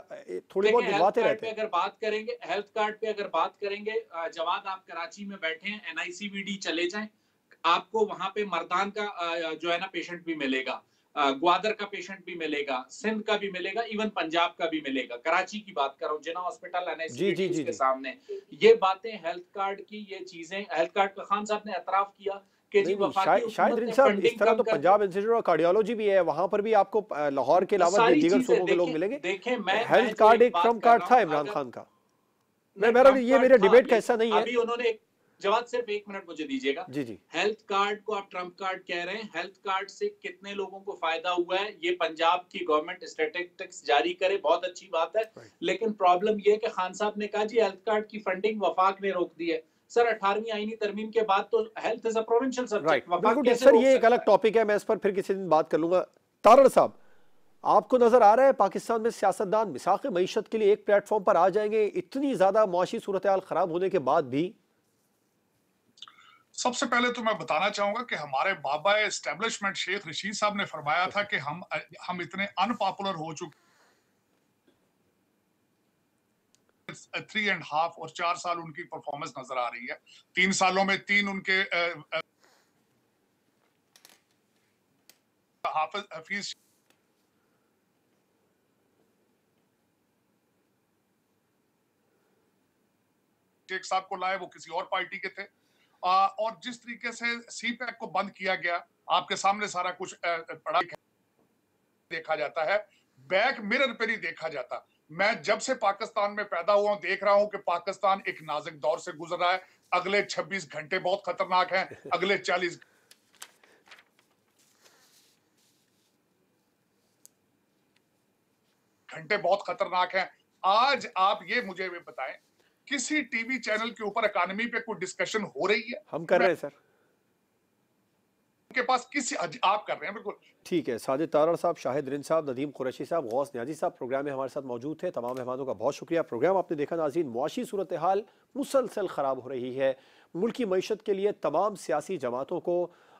थोड़ी बहुत गिनवाते रहते हैं। अगर बात करेंगे हेल्थ कार्ड पे, अगर बात करेंगे, जवाब आप कराची में बैठे हैं, एनआईसीवीडी चले जाएं, आपको वहां पे मर्दान का जो है ना पेशेंट भी मिलेगा, ग्वादर का पेशेंट भी मिलेगा, सिंध का भी मिलेगा, इवन पंजाब का भी मिलेगा। कराची की बात कर रहा हूँ, जिना हॉस्पिटल एनआईसीवीडी के सामने। ये बातें हेल्थ कार्ड की, ये चीजें हेल्थ कार्ड का खान साहब ने एतराफ किया कि जी शायद रिन साहब इस तरह तो पंजाब इंस्टीट्यूट ऑफ कार्डियोलॉजी भी है, वहां पर भी आपको लाहौर के अलावा दीगर सूबों के लोग मिलेंगे। देखें, मैं हेल्थ कार्ड एक ट्रम्प कार्ड था इमरान खान का। ये मेरा डिबेट का हिस्सा नहीं है। अभी उन्होंने जवाब, सिर्फ 1 मिनट मुझे दीजिएगा। जी। हेल्थ कार्ड को आप ट्रम्प कार्ड कह रहे हैं, हेल्थ कार्ड से कितने लोगों को फायदा हुआ है? ये पंजाब की गवर्नमेंट स्टैटिस्टिक्स जारी करे, बहुत अच्छी बात है, लेकिन प्रॉब्लम ये है कि खान साहब ने कहा जी हेल्थ कार्ड की फंडिंग वफाक ने रोक दी है। सर 18वीं आईनी तरमीम के बाद तो health is a provincial subject. बिल्कुल सर, ये एक अलग टॉपिक है, मैं इस पर फिर किसी दिन बात कर लूंगा। तारड़ साहब, आपको नजर आ रहा है पाकिस्तान में सियासतदान मिसाक़ मईशत के लिए एक प्लेटफॉर्म पर आ जाएंगे इतनी ज्यादा मुआशी सूरत हाल खराब होने के बाद भी? सबसे पहले तो मैं बताना चाहूंगा कि हमारे बाबा एस्टेब्लिशमेंट शेख रशीद साहब ने फरमाया था कि हम इतने अनपॉपुलर हो चुके 3.5 और 4 साल उनकी परफॉर्मेंस नजर आ रही है। 3 सालों में 3 उनके हफीज शेख साहब को लाए, वो किसी और पार्टी के थे। और जिस तरीके से सीपैक को बंद किया गया, आपके सामने सारा कुछ पड़ा देखा जाता है, बैक मिरर पे नहीं देखा जाता। मैं जब से पाकिस्तान में पैदा हुआ हूं देख रहा हूं कि पाकिस्तान एक नाजुक दौर से गुजर रहा है। अगले 26 घंटे बहुत खतरनाक हैं, अगले 40 घंटे बहुत खतरनाक हैं। आज आप ये मुझे बताएं, किसी टीवी चैनल के ऊपर इकोनॉमी पे कोई डिस्कशन हो रही है? हम कर रहे हैं सर, के पास किसी आप कर रहे हैं। बिल्कुल ठीक है। साजिद तारड़ साहब, शाहिद रिन साहब, नदीम कुरैशी साहब, गौस नियाज़ी साहब प्रोग्राम में हमारे साथ मौजूद थे। तमाम मेहमानों का बहुत शुक्रिया। प्रोग्राम आपने देखा नाज़रीन, मुआशी सूरत हाल मुसलसल ख़राब हो रही है। मुल्की मईशत के लिए तमाम सियासी जमातों को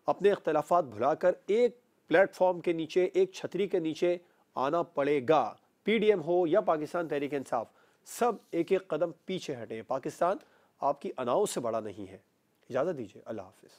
अपने इख्तलाफात भुलाकर एक प्लेटफॉर्म के नीचे, एक छतरी के नीचे आना पड़ेगा। पीडीएम हो या पाकिस्तान तहरीक इंसाफ, सब एक एक कदम पीछे हटे। पाकिस्तान आपकी अनाउंस से बड़ा नहीं है। इजाज़त दीजिए, अल्लाह हाफिज़।